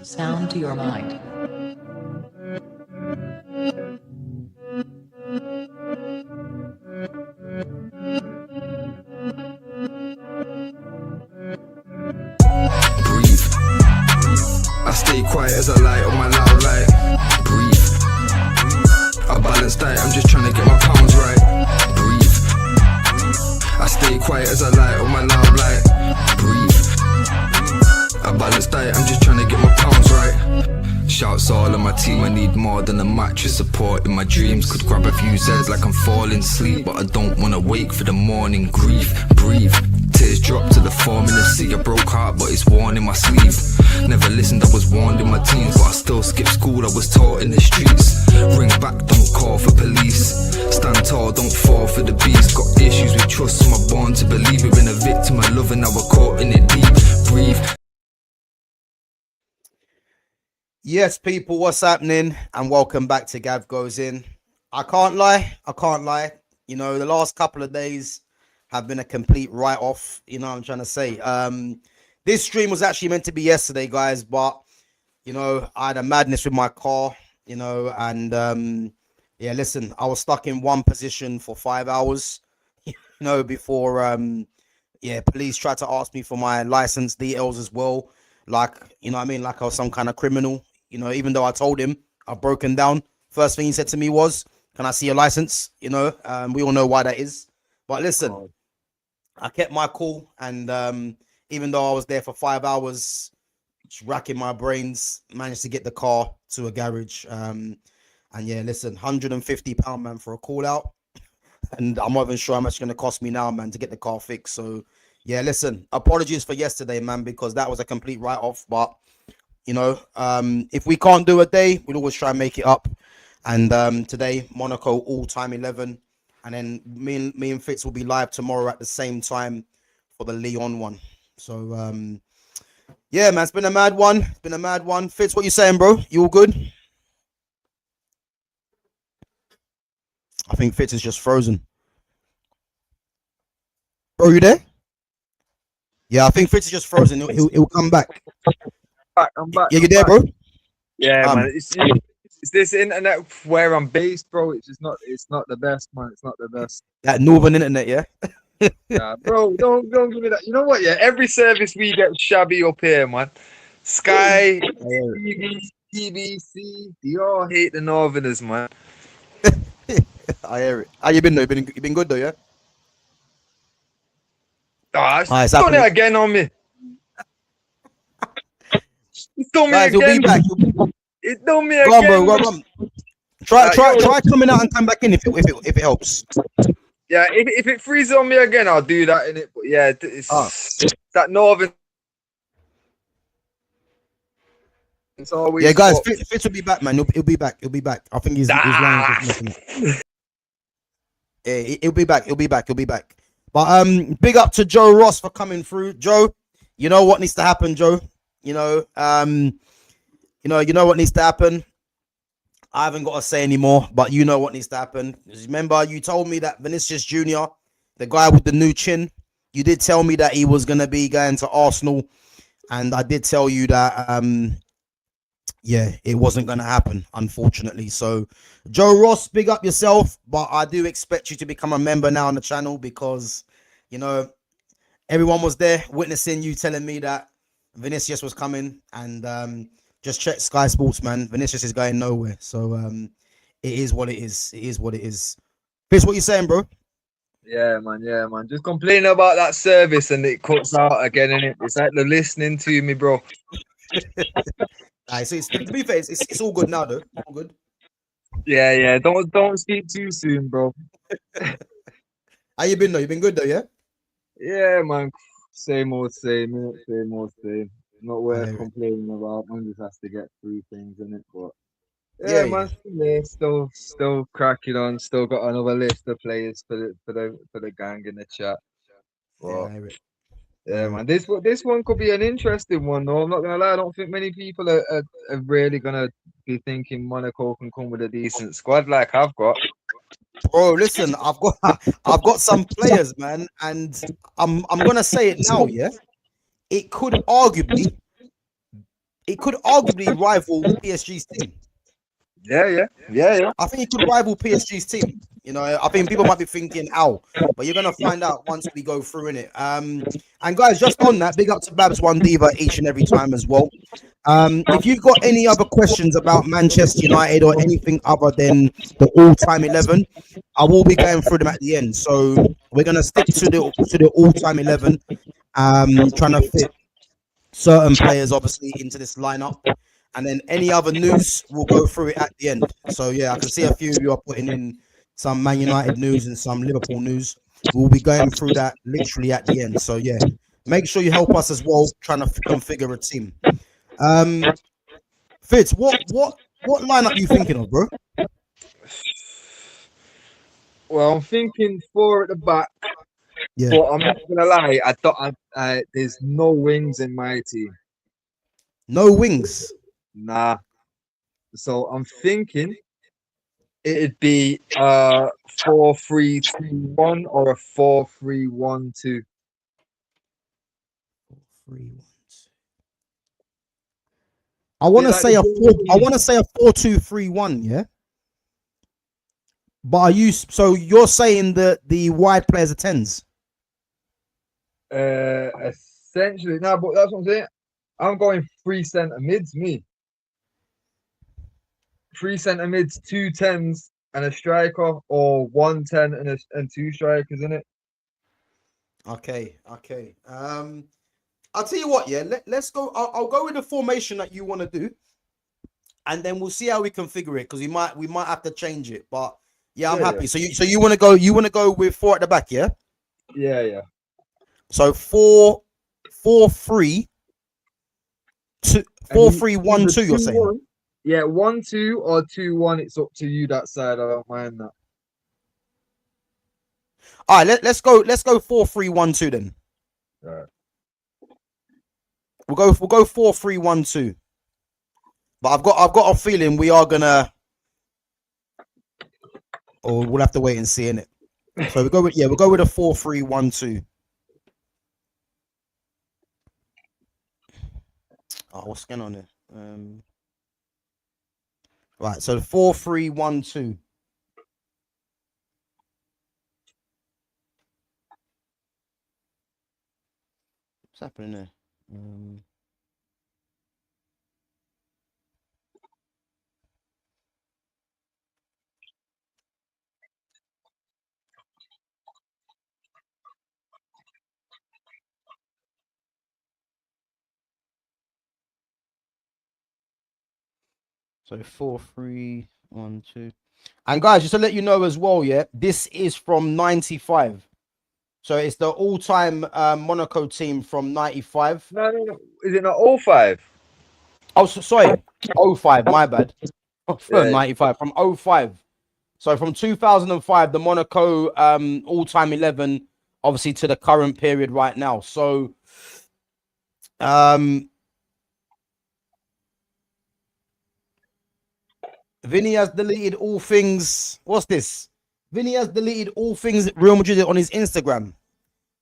Sound to your mind. Breathe. I stay quiet as I light on my loud light. Breathe. I balance diet, I'm just trying to get my pounds right. Breathe. I stay quiet as I light on my loud light. Breathe. I balance diet, I'm just trying to get my pounds right. Shouts all on my team, I need more than a mattress support in my dreams. Could grab a few Zeds like I'm falling asleep, but I don't wanna wake for the morning grief. Breathe. Tears drop to the form in the sea. A broke heart, but it's worn in my sleeve. Never listened, I was warned in my teens, but I still skipped school, I was taught in the streets. Ring back, don't call for police. Stand tall, don't fall for the beast. Got issues with trust, so I'm born to believe. We've been a victim of love and now we're caught in it deep. Breathe. Yes, people, what's happening? And welcome back to GavGoesIn. I can't lie. You know, the last couple of days have been a complete write-off. You know what I'm trying to say? This stream was actually meant to be yesterday, guys, but, you know, I had a madness with my car, you know, and, yeah, listen, I was stuck in one position for 5 hours, you know, before, yeah, police tried to ask me for my license details as well. Like, you know what I mean? Like I was some kind of criminal. You know, even though I told him I've broken down, first thing he said to me was, "Can I see your license?" You know, we all know why that is. But listen, I kept my cool, and even though I was there for 5 hours, just racking my brains, managed to get the car to a garage. And yeah, listen, £150, man, for a call out, and I'm not even sure how much it's going to cost me now, man, to get the car fixed. So yeah, listen, apologies for yesterday, man, because that was a complete write-off. But you know, if we can't do a day, we'll always try and make it up. And today, Monaco All Time 11. And then me and Fitz will be live tomorrow at the same time for the Lyon one. So, yeah, man, it's been a mad one. It's been a mad one. Fitz, what you saying, bro? You all good? I think Fitz is just frozen. Bro, you there? Yeah, I think Fitz is just frozen. He'll come back. I'm back. Yeah, you there, bro? Yeah, man. It's this internet where I'm based, bro. It's just not. It's not the best, man. It's not the best. That northern internet, yeah. Yeah, bro. Don't give me that. You know what? Yeah, every service we get shabby up here, man. Sky, TBC, they all hate the Northerners, man. I hear it. How you been though? You been good though, yeah? It's done it again on me. It's done me Guys, again. He'll be back. It done me Go on, again. bro. Go on. Try coming out and come back in if it helps. Yeah, if it freezes on me again, I'll do that in it. But yeah, it's that Northern. It's always yeah, guys. Fitz will be back, man. He'll be back. He'll be back. I think his line. Yeah, he'll be back. He'll be back. But big up to Joe Ross for coming through. Joe, you know what needs to happen, Joe. You know what needs to happen. I haven't got to say anymore, but you know what needs to happen. Remember, you told me that Vinicius Jr., the guy with the new chin, you did tell me that he was going to be going to Arsenal. And I did tell you that, yeah, it wasn't going to happen, unfortunately. So, Joe Ross, big up yourself. But I do expect you to become a member now on the channel because, you know, everyone was there witnessing you telling me that Vinicius was coming, and just check Sky Sports, man. Vinicius is going nowhere. So it is what it is. It is what it is. Chris, what you saying, bro? Yeah, man. Just complaining about that service and it cuts out again, innit? It's like they're listening to me, bro. So to be fair, it's all good now, though. All good. Yeah. Don't speak too soon, bro. How you been though? You been good though, yeah? Yeah, man. Same old same. Not worth complaining about. One just has to get through things, innit? But yeah, man. Still cracking on. Still got another list of players for the gang in the chat. But, yeah, man. This one could be an interesting one, though. I'm not gonna lie. I don't think many people are really gonna be thinking Monaco can come with a decent squad like I've got. Bro, listen, I've got some players, man, and I'm gonna say it now, yeah. It could arguably rival PSG's team. Yeah. I think it could rival PSG's team. You know, I think people might be thinking, "Ow," but you're gonna find out once we go through in it. And guys, just on that, big up to Babs One Diva each and every time as well. If you've got any other questions about Manchester United or anything other than the all-time 11, I will be going through them at the end. So we're gonna stick to the all-time 11. Trying to fit certain players obviously into this lineup. And then any other news, we'll go through it at the end. So yeah, I can see a few of you are putting in some Man United news and some Liverpool news. We'll be going through that literally at the end. So yeah, make sure you help us as well trying to configure a team. Fitz, what lineup you thinking of, bro? Well, I'm thinking 4 at the back. Yeah. But I'm not gonna lie, there's no wings in my team. No wings. Nah. So I'm thinking it'd be 4-3-2-1 or a 4-3-1-2. 3-1. I want to say a 4-2-3-1, yeah. But you're saying that the wide players are 10s? Essentially, no, but that's what I'm saying. I'm going 3 centre mids, me. 3 centre mids, 2 10s and a striker, or 1 10 and 2 strikers in it. Okay. I'll tell you what, yeah. Let's go. I'll go with the formation that you want to do, and then we'll see how we configure it because we might have to change it. But yeah, I'm happy. So you want to go? You want to go with 4 at the back, yeah? Yeah. So 4-4-3, 4-3-1-2. You're saying? Yeah, 1-2 or 2-1. It's up to you that side. I don't mind that. All right, let's go 4-3-1-2 then. All right. We'll go 4-3-1-2. But I've got a feeling we are gonna, or we'll have to wait and see in it. So we'll go with a 4-3-1-2. Oh, what's going on here? Right, so the 4-3-1-2. What's happening there? So 4-3-1-2. And guys, just to let you know as well, yeah, this is from 95. So it's the all-time Monaco team from 95. No. Is it not 05? Oh, sorry. 05, my bad. Yeah. 95, from 05. So from 2005, the Monaco all-time 11, obviously to the current period right now. So Vinny has deleted all things. What's this? Vinny has deleted all things Real Madrid on his Instagram.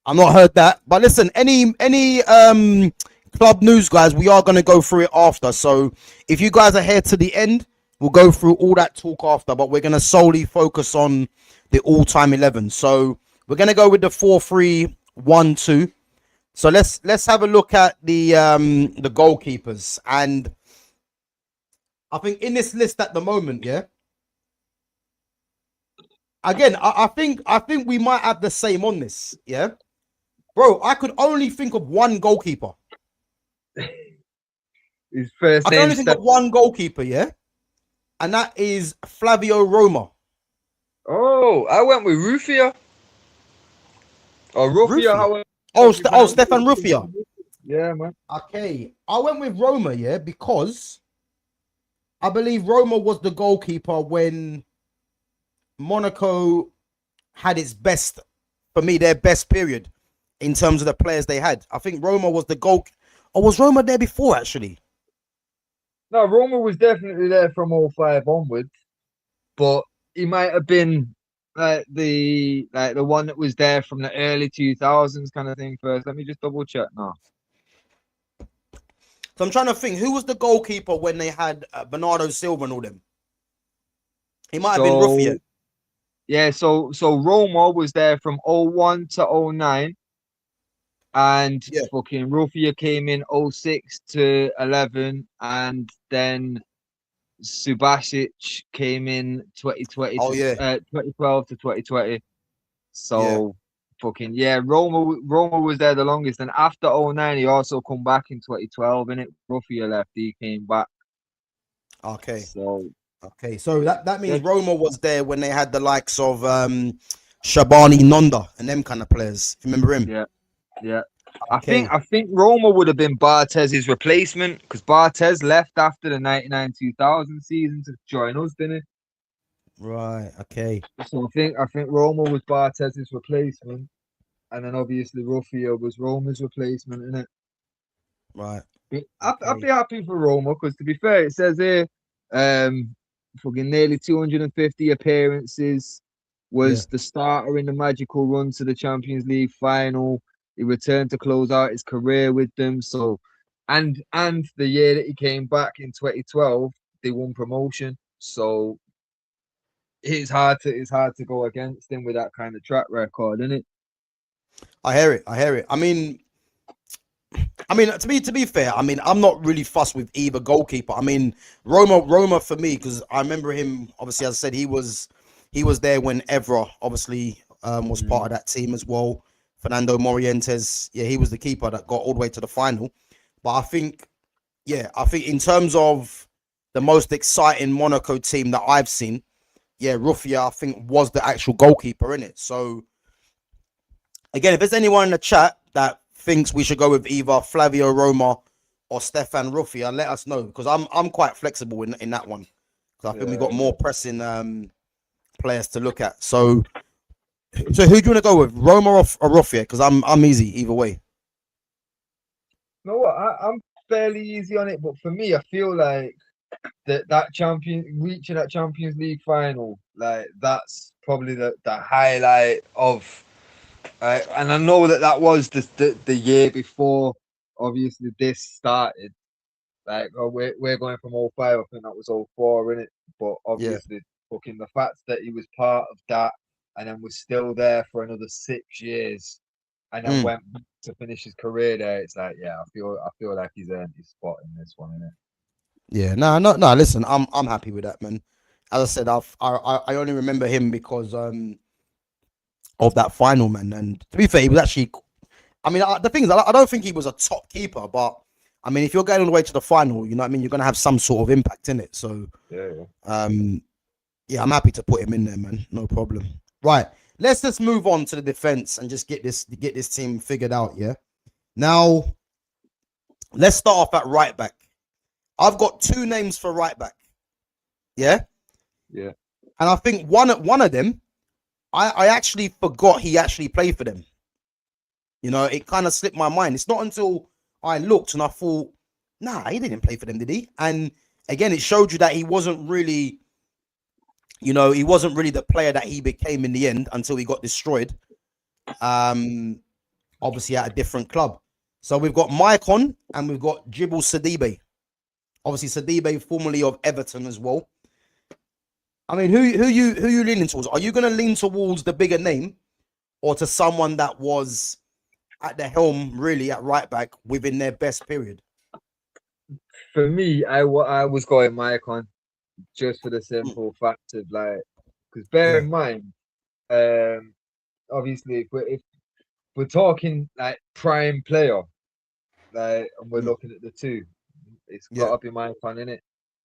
I've not heard that. But listen, any club news, guys, we are going to go through it after. So if you guys are here to the end, we'll go through all that talk after. But we're going to solely focus on the all-time 11. So we're going to go with the 4-3-1-2. So let's have a look at the goalkeepers. And I think in this list at the moment, yeah. Again, I think we might have the same on this, yeah. Bro, I could only think of one goalkeeper. His first I can name only think of one goalkeeper, yeah, and that is Flavio Roma. Oh, I went with Rufia. Or Rufia. Stefan Rufia. Yeah, man. Okay, I went with Roma, yeah, because I believe Roma was the goalkeeper when Monaco had its best, for me, their best period in terms of the players they had. I think Roma was the goal. Or was Roma there before, actually? No, Roma was definitely there from 05 onwards. But he might have been the one that was there from the early 2000s kind of thing first. Let me just double check now. So I'm trying to think, who was the goalkeeper when they had Bernardo Silva and all them? He might have been Ruffier. Yeah, so Roma was there from 01 to 09, and fucking Ruffier came in 06 to 11, and then Subasic came in 2020 2012 to 2020. So fucking Roma was there the longest, and after 09 he also come back in 2012, and it Ruffier left, he came back. Okay. So that means Roma was there when they had the likes of Shabani Nonda and them kind of players. Remember him? Yeah. Okay. I think Roma would have been Bartez's replacement, because Barthez left after the 99-2000 season to join us, didn't he? Right. Okay. So I think Roma was Bartez's replacement, and then obviously Ruffier was Roma's replacement, innit? Right. I'd be happy for Roma, because to be fair, it says here, fucking nearly 250 appearances, was the starter in the magical run to the Champions League final. He returned to close out his career with them. So, and the year that he came back in 2012, they won promotion. So it's hard to go against him with that kind of track record, isn't it? I hear it. I mean, to be fair, I mean, I'm not really fussed with either goalkeeper. I mean, Roma for me, because I remember him. Obviously, as I said, he was there when Evra obviously was part of that team as well. Fernando Morientes, he was the keeper that got all the way to the final. But I think in terms of the most exciting Monaco team that I've seen, Ruffier, I think, was the actual goalkeeper in it. So again, if there's anyone in the chat that thinks we should go with either Flavio Roma or Stefan Ruffier, let us know, because I'm quite flexible in that one, because I think we got more pressing players to look at. So who do you want to go with, Roma or Ruffier? Because I'm easy either way. You know what? I'm fairly easy on it, but for me, I feel like reaching that Champions League final, like that's probably the highlight of. And I know that was the year before, obviously, this started. Like, we're going from 05, I think that was 04, innit? But obviously, fucking the fact that he was part of that, and then was still there for another 6 years, and then went to finish his career there, it's like, I feel like he's earned his spot in this one, innit? Yeah, no. Listen, I'm happy with that, man. As I said, I only remember him because of that final, man. And to be fair, he was actually. I mean, the thing is, I don't think he was a top keeper, but I mean, if you're going all the way to the final, you know what I mean, you're gonna have some sort of impact in it. So, I'm happy to put him in there, man. No problem. Right, let's just move on to the defense and just get this team figured out. Yeah. Now, let's start off at right back. I've got 2 names for right back. Yeah. Yeah. And I think one of them, I actually forgot he actually played for them. You know, it kind of slipped my mind. It's not until I looked and I thought, nah, he didn't play for them, did he? And again, it showed you that he wasn't really, the player that he became in the end until he got destroyed. Obviously at a different club. So we've got Maicon and we've got Djibril Sidibe. Obviously Sidibe, formerly of Everton as well. I mean, who you leaning towards? Are you going to lean towards the bigger name, or to someone that was at the helm really at right back within their best period? For me, I was going Maicon, just for the simple fact of, like, because bear in mind, obviously if we're talking like prime player, like, and we're looking at the two, it's got to be Maicon, innit?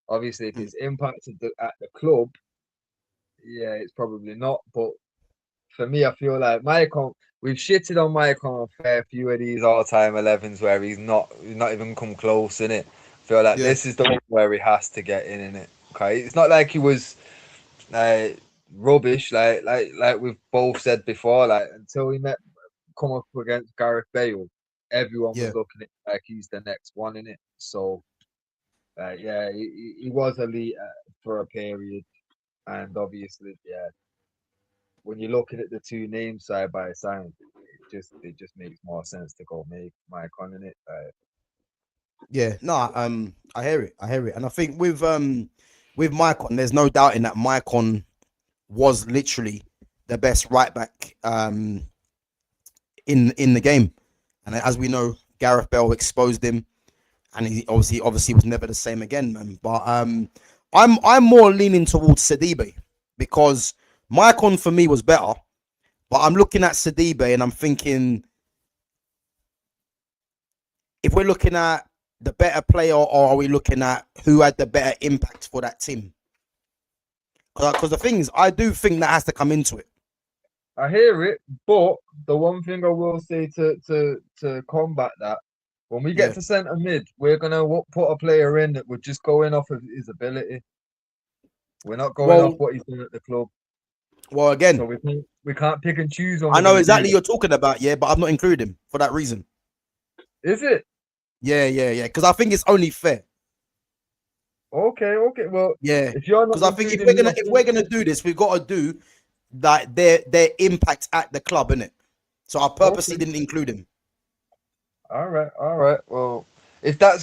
Obviously, if it's impacted at the club, it's probably not. But for me, I feel like Maicon, we've shitted on Maicon a fair few of these all-time 11s where he's not even come close, innit? I feel like this is the one where he has to get in, innit? Okay, it's not like he was rubbish, like we've both said before. Like, until he come up against Gareth Bale, everyone was looking at like he's the next one, innit? So, he was elite for a period, and obviously, when you're looking at the two names side by side, it just makes more sense to go make Maicon in it. Yeah, no, I hear it. I hear it. And I think with Maicon, there's no doubting that Maicon was literally the best right back in the game. And as we know, Gareth Bale exposed him, and he obviously was never the same again, man. But I'm more leaning towards Sidibe, because Maicon for me was better, but I'm looking at Sidibe and I'm thinking, if we're looking at the better player, or are we looking at who had the better impact for that team? Because the thing is, I do think that has to come into it. I hear it, but the one thing I will say to combat that, when we get Yeah. to centre mid, we're gonna put a player in that would just go in off of his ability. We're not going off Well, what he's done at the club, well, so again, we can't pick and choose when I we're know gonna do exactly that. you're talking about, yeah, but I've not included him for that reason. Is it? Yeah. Because I think it's only fair. Okay. Well, Yeah, if you're not because I think including me, I if think we're gonna do this, we've got to do like their impact at the club, innit? So I purposely okay. didn't include him. All right. Well, if that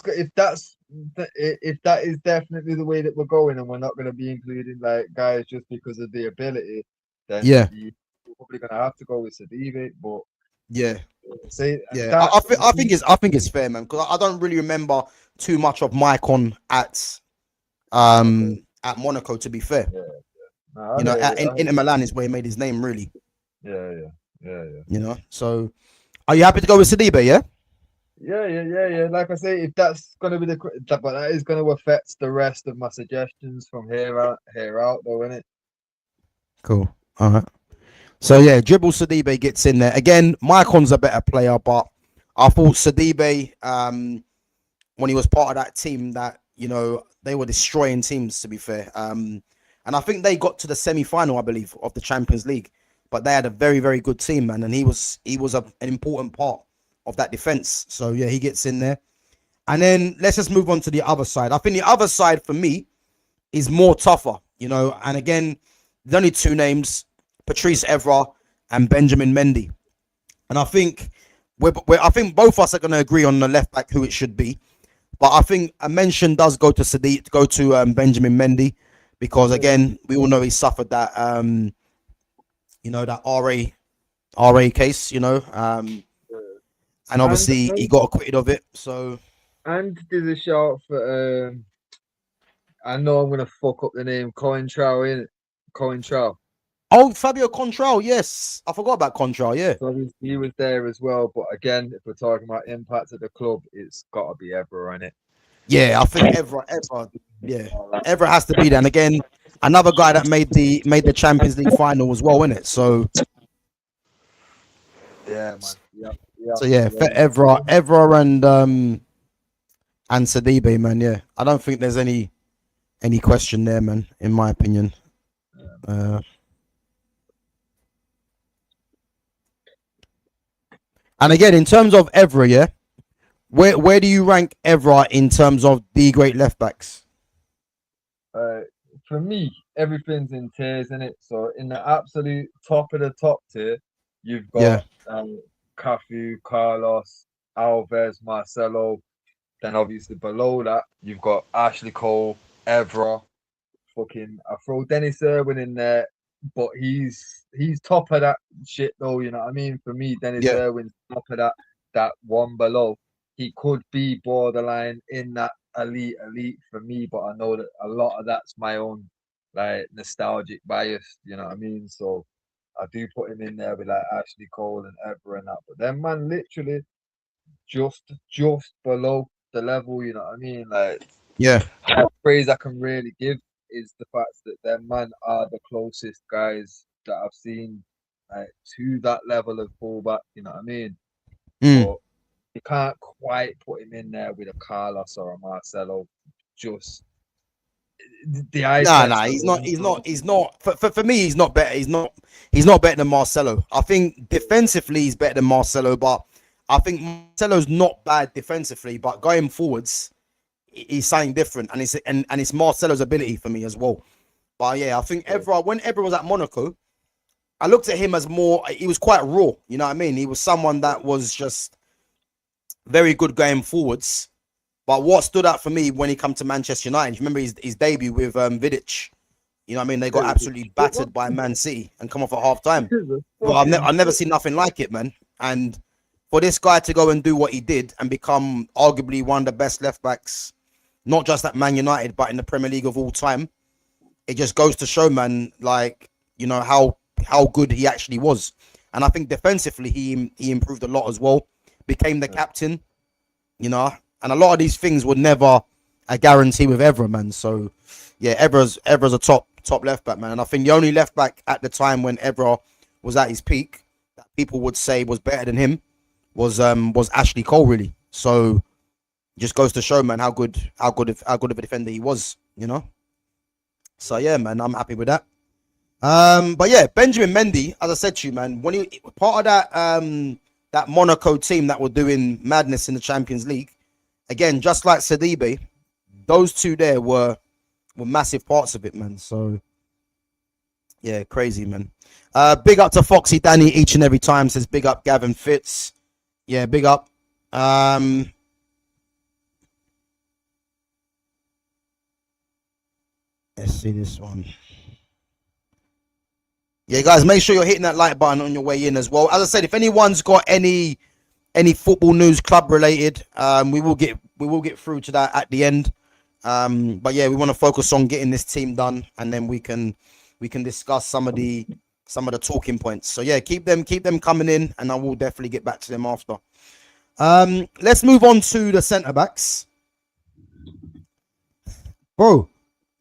is definitely the way that we're going, and we're not going to be including like guys just because of the ability, then Yeah, you're probably going to have to go with Sadive. But yeah, say yeah. that I think it's fair, man. Because I don't really remember too much of Maicon Monaco. at Monaco. To be fair, Yeah, no, I hear it. in Inter Milan is where he made his name, really. Yeah. So are you happy to go with Sidibe? Yeah. Yeah. Like I say, if that's going to be but that is going to affect the rest of my suggestions from here out, though, innit? Cool. All right. So yeah, Dribble Sidibe gets in there again. Maicon's a better player, but I thought Sidibe, when he was part of that team, that they were destroying teams. To be fair, and I think they got to the semi-final, I believe, of the Champions League. But they had a very, very good team, man, and he was an important part of that defense. So yeah, he gets in there. And then let's just move on to the other side. I think the other side for me is more tougher, And again, there's only two names: Patrice Evra and Benjamin Mendy. And I think I think both of us are going to agree on the left back who it should be. But I think a mention does go to Benjamin Mendy, because again, we all know he suffered that that RA case, and obviously he got acquitted of it. So there's a shout for I know I'm gonna fuck up the name, Coentrao, in Coentrao. oh, Fabio Contral, yes, I forgot about Contral. Yeah, So he was there as well. But again, if we're talking about impact at the club, it's got to be Evra in it. yeah, I think Evra has to be there. And again, another guy that made the Champions League final as well, innit? So Yeah, man. Yeah. so yeah, for Evra and Sidibe, man. Yeah, I don't think there's any question there, man. In my opinion. And again, in terms of Evra, yeah, where do you rank Evra in terms of the great left backs? For me, everything's in tiers in it. So in the absolute top of the top tier, you've got Cafu, Carlos, Alves, Marcelo. Then obviously below that, you've got Ashley Cole, Evra, I throw Dennis Irwin in there, but he's top of that shit though. You know what I mean? For me, Dennis Yeah. Irwin's top of that one below. He could be borderline in that elite for me, but I know that a lot of that's my own like nostalgic bias. You know what I mean? So I do put him in there with like Ashley Cole and Evra and that. But then man, literally just below the level. You know what I mean? Like the praise I can really give is the fact that them man are the closest guys that I've seen to that level of fullback. You know what I mean? But you can't quite put him in there with a Carlos or a Marcelo. Just the eye Nah. He's not. For me, he's not better. He's not better than Marcelo. I think defensively he's better than Marcelo, but I think Marcelo's not bad defensively. But going forwards, he's something different, and it's Marcelo's ability for me as well. But yeah, I think when Evra was at Monaco, I looked at him as more. He was quite raw. You know what I mean? He was someone that was just very good going forwards. But what stood out for me when he come to Manchester United, remember his debut with Vidic. You know what I mean? They got absolutely battered by Man City and come off at half time. Well, I've never seen nothing like it, man. And for this guy to go and do what he did and become arguably one of the best left backs, not just at Man United, but in the Premier League of all time, it just goes to show, man, like, you know, how good he actually was. And I think defensively, he improved a lot as well. Became the captain, you know, and a lot of these things were never a guarantee with Evra, man. So, yeah, Evra's a top left back, man. And I think the only left back at the time when Evra was at his peak that people would say was better than him was Ashley Cole, really. So, just goes to show, man, how good of a defender he was, you know. So yeah, man, I'm happy with that. But yeah, Benjamin Mendy, as I said to you, man, when he part of that Monaco team that were doing madness in the Champions League, again, just like Sidibe, those two there were massive parts of it, man. So yeah, crazy, man. Big up to Foxy Danny each and every time. Says big up Gavin Fitz. Yeah, big up. Let's see this one. Yeah, guys, make sure you're hitting that like button on your way in as well. As I said, if anyone's got any football news club related, we will get through to that at the end. But yeah, we want to focus on getting this team done, and then we can discuss some of the talking points. So yeah, keep them coming in, and I will definitely get back to them after. Let's move on to the centre backs, bro.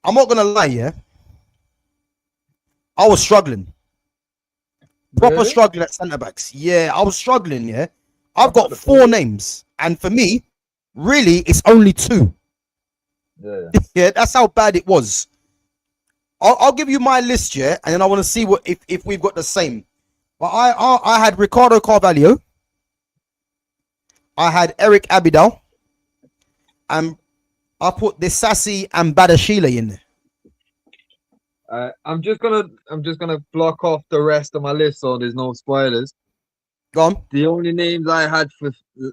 I'm not gonna lie, yeah. I was struggling. Proper struggling at centre backs. Yeah, I was struggling, yeah. I've got 4 names, and for me, really, it's only 2. Yeah. Yeah, that's how bad it was. I'll give you my list, yeah, and then I want to see what if we've got the same. But I had Ricardo Carvalho. I had Eric Abidal. And I put Disasi and Badashile in there. I'm just gonna block off the rest of my list so there's no spoilers. Go on. The only names I had for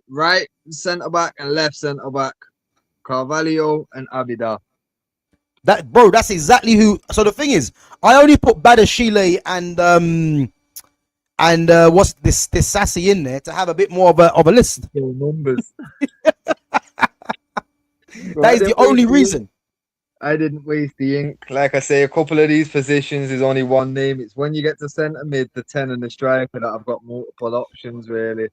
right centre back and left centre back, Carvalho and Abidal. That's exactly who. So the thing is, I only put Badashile and what's this Sassy in there to have a bit more of a list. Numbers. That is the only reason. I didn't waste the ink. Like I say, a couple of these positions is only one name. It's when you get to centre mid, the 10 and the striker that I've got multiple options really.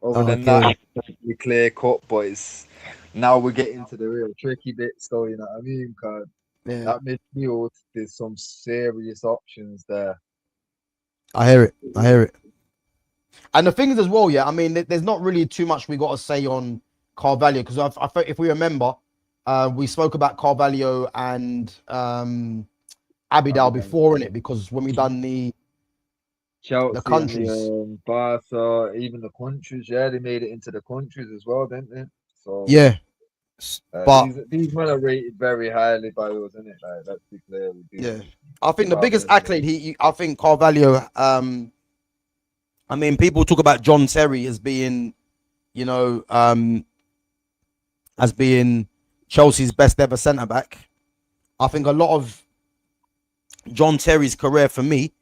Other than that, it's clear cut. But it's now we're getting to the real tricky bits, though. You know what I mean? Because that midfield, there's some serious options there. I hear it. And the thing is as well, yeah. I mean, there's not really too much we got to say on Carvalho because if we remember, we spoke about Carvalho and Abidal before in it because when we done the Chelsea, the countries, Barca, even the countries, yeah, they made it into the countries as well, didn't they? So yeah, but these men are rated very highly by us, isn't it? Like let's be clear. Yeah, I think the biggest accolade I think Carvalho. I mean, people talk about John Terry as being, you know, as being Chelsea's best ever centre back. I think a lot of John Terry's career, for me,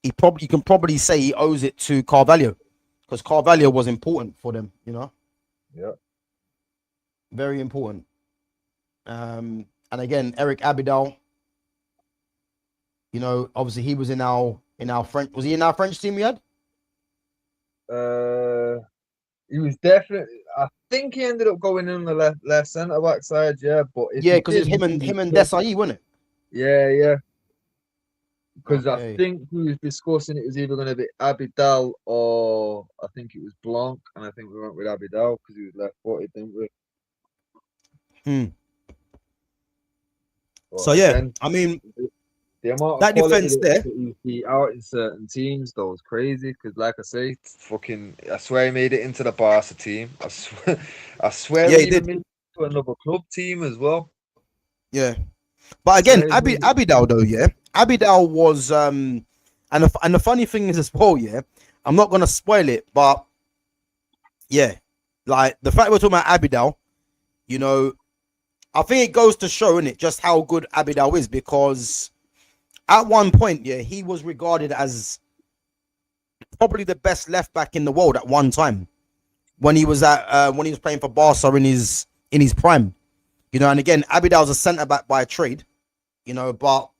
you can probably say he owes it to Carvalho because Carvalho was important for them, you know. Yeah. Very important. And again, Eric Abidal. You know, obviously he was in our French. Was he in our French team we had? He was definitely. I think he ended up going in the left centre back side. Yeah, but because it's him and Desailly, wasn't it? Yeah. Because I think we was discussing it was either going to be Abidal or I think it was Blanc, and I think we went with Abidal because he was left-footed, didn't we? So yeah, I mean, the amount that defense there, you see out in certain teams, though, is crazy. Because, like I say, I swear he made it into the Barca team. I swear he did made it to another club team as well. Yeah, but again, Abidal though, yeah, Abidal was And the funny thing is as well, yeah, I'm not gonna spoil it, but yeah, like the fact we're talking about Abidal, you know, I think it goes to show, innit, just how good Abidal is, because at one point, yeah, he was regarded as probably the best left back in the world at one time when he was playing for Barca in his prime, you know. And again, Abidal's a centre back by trade, you know, but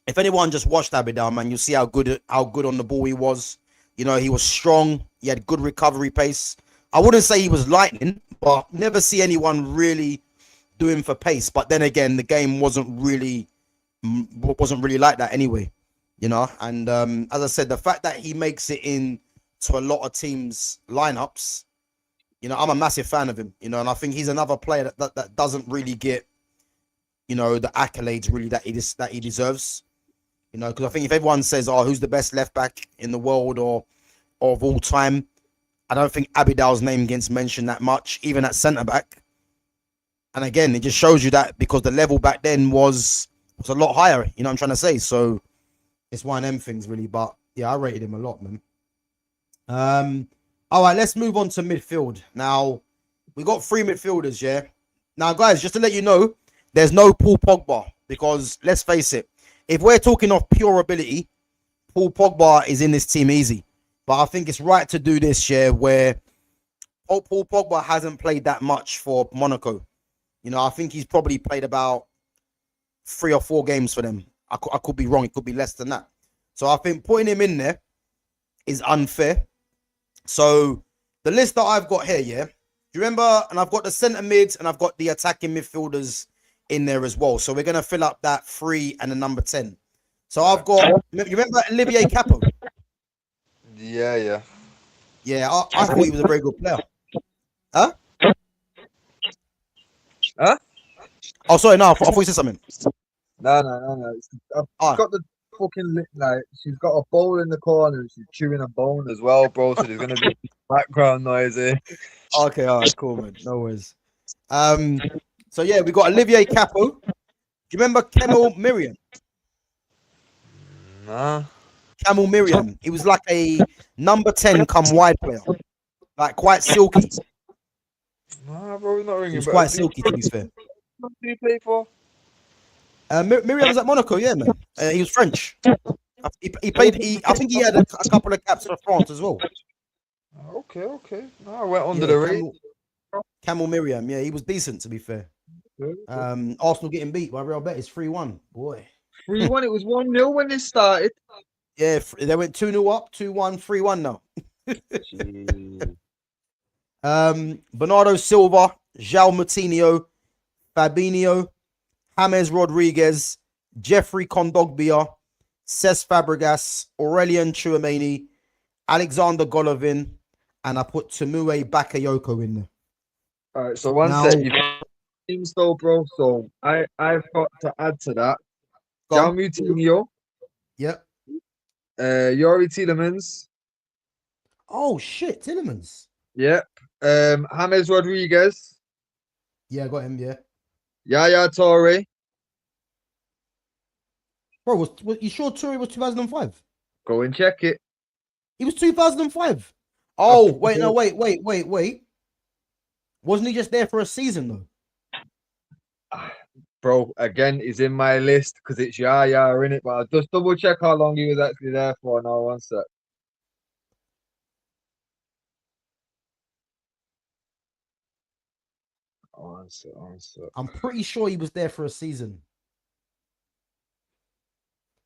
if anyone just watched Abidal, man, you see how good on the ball he was. You know, he was strong. He had good recovery pace. I wouldn't say he was lightning, but never see anyone really do him for pace. But then again, the game wasn't really like that anyway, you know. And as I said, the fact that he makes it in to a lot of teams' lineups, you know, I'm a massive fan of him, you know, and I think he's another player that doesn't really get, you know, the accolades really that he deserves, you know, because I think if everyone says, oh, who's the best left back in the world or of all time, I don't think Abidal's name gets mentioned that much, even at centre back. And again, it just shows you that because the level back then was a lot higher, you know what I'm trying to say. So it's one of them things really, but yeah, I rated him a lot, man. All right, let's move on to midfield. Now, we got 3 midfielders, yeah. Now, guys, just to let you know, there's no Paul Pogba because let's face it, if we're talking of pure ability, Paul Pogba is in this team easy. But I think it's right to do this, yeah, where Paul Pogba hasn't played that much for Monaco. You know, I think he's probably played about 3 or 4 games for them. I could be wrong. It could be less than that. So I think putting him in there is unfair. So the list that I've got here, yeah, do you remember? And I've got the centre mids and I've got the attacking midfielders in there as well. So we're going to fill up that 3 and the number 10. So I've got, you remember Olivier Capo? Yeah. Yeah, I thought he was a very good player. Huh? Oh, sorry, no, I thought you said something. No. I've got the fucking like she's got a bowl in the corner and she's chewing a bone as well, bro. So there's gonna be background noise here. Okay, all right, cool, man. No worries. So yeah, we got Olivier Capo. Do you remember Camille Miriam? Nah. Camille Miriam. He was like a number 10 come wide player, like quite silky. Nah, bro, not ringing. He was quite silky, to be fair. What did he play for? Miriam was at Monaco, yeah, man. He was French. He played. I think he had a couple of caps for France as well. Okay. No, I went under the radar. Camille Miriam, yeah, he was decent, to be fair. Arsenal getting beat by Real Betis 3-1. Boy. 3-1. It was 1-0 when they started. Yeah, they went 2-0 up, 2-1, 3-1 now. Bernardo Silva, João Moutinho, Fabinho, James Rodriguez, Jeffrey Kondogbia, Cesc Fabregas, Aurelien Tchouameni, Alexander Golovin, and I put Temue Bakayoko in there. All right, so one second. Teams though, bro. So I've got to add to that. João Moutinho. Yep. Yuri Tielemans. Oh shit, Tielemans. Yep. James Rodriguez. Yeah, I got him. Yeah. Yaya Toure. Bro, was you sure Toure was 2005? Go and check it. He was 2005. Oh, wait, no, wait. Wasn't he just there for a season though? Bro, again, he's in my list because it's Yaya in it, but I'll just double check how long he was actually there for. Now, one sec. One sec. I'm pretty sure he was there for a season.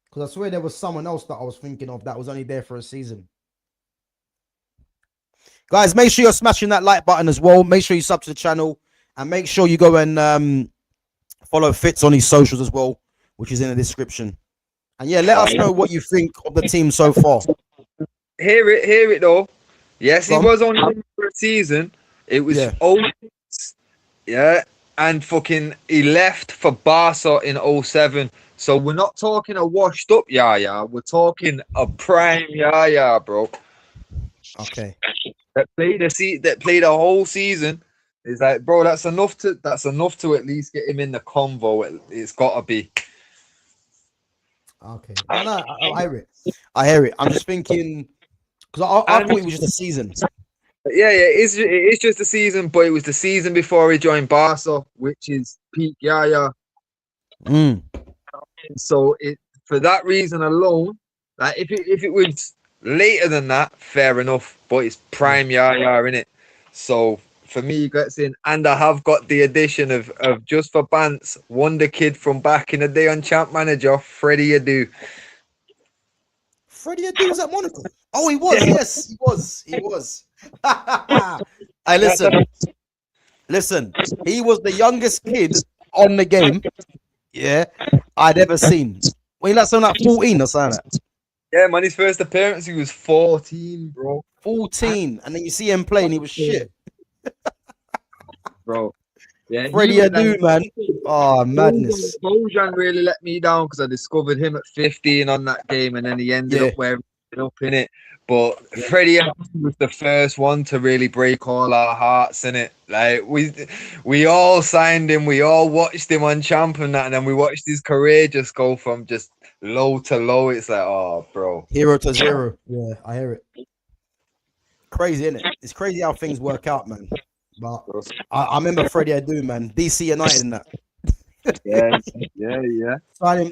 Because I swear there was someone else that I was thinking of that was only there for a season. Guys, make sure you're smashing that like button as well. Make sure you sub to the channel. And make sure you go and follow Fitz on his socials as well, which is in the description. And yeah, let us know what you think of the team so far. Hear it though. Yes, he was only in for a season. It was and fucking he left for Barca in 2007. So we're not talking a washed up Yaya. We're talking a prime Yaya, bro. Okay. That played a whole season. It's like, bro, that's enough to at least get him in the convo. It's got to be. Okay. No, I hear it. I hear it. I'm just thinking because I thought it was just a season. Yeah, it is just a season, but it was the season before he joined Barca, which is peak Yaya. Mm. So it for that reason alone, like if it was later than that, fair enough. But it's prime Yaya in it. So for me, he gets in, and I have got the addition of just for Bants, Wonder Kid from back in the day on Champ Manager, Freddie Adu. Freddie Adu was at Monaco. Oh, he was. Yes, he was. He was. Hey, listen. He was the youngest kid on the game. Yeah, I'd ever seen. Well, he like something like 14 or something. Like that. Yeah, man, his first appearance, he was 14, bro. 14, and then you see him playing, he was shit. Bro. Yeah, Freddie Adu, man. Oh, madness. Bojan really let me down because I discovered him at 15 on that game, and then he ended up where he ended up in it. But Freddie was the first one to really break all our hearts in it. Like we all signed him, we all watched him on Champ and that, and then we watched his career just go from just low to low. It's like, oh, bro, hero to zero. Yeah, I hear it. Crazy, isn't it? It's crazy how things work out, man. But I remember Freddie Adu, man. DC United in that. yeah.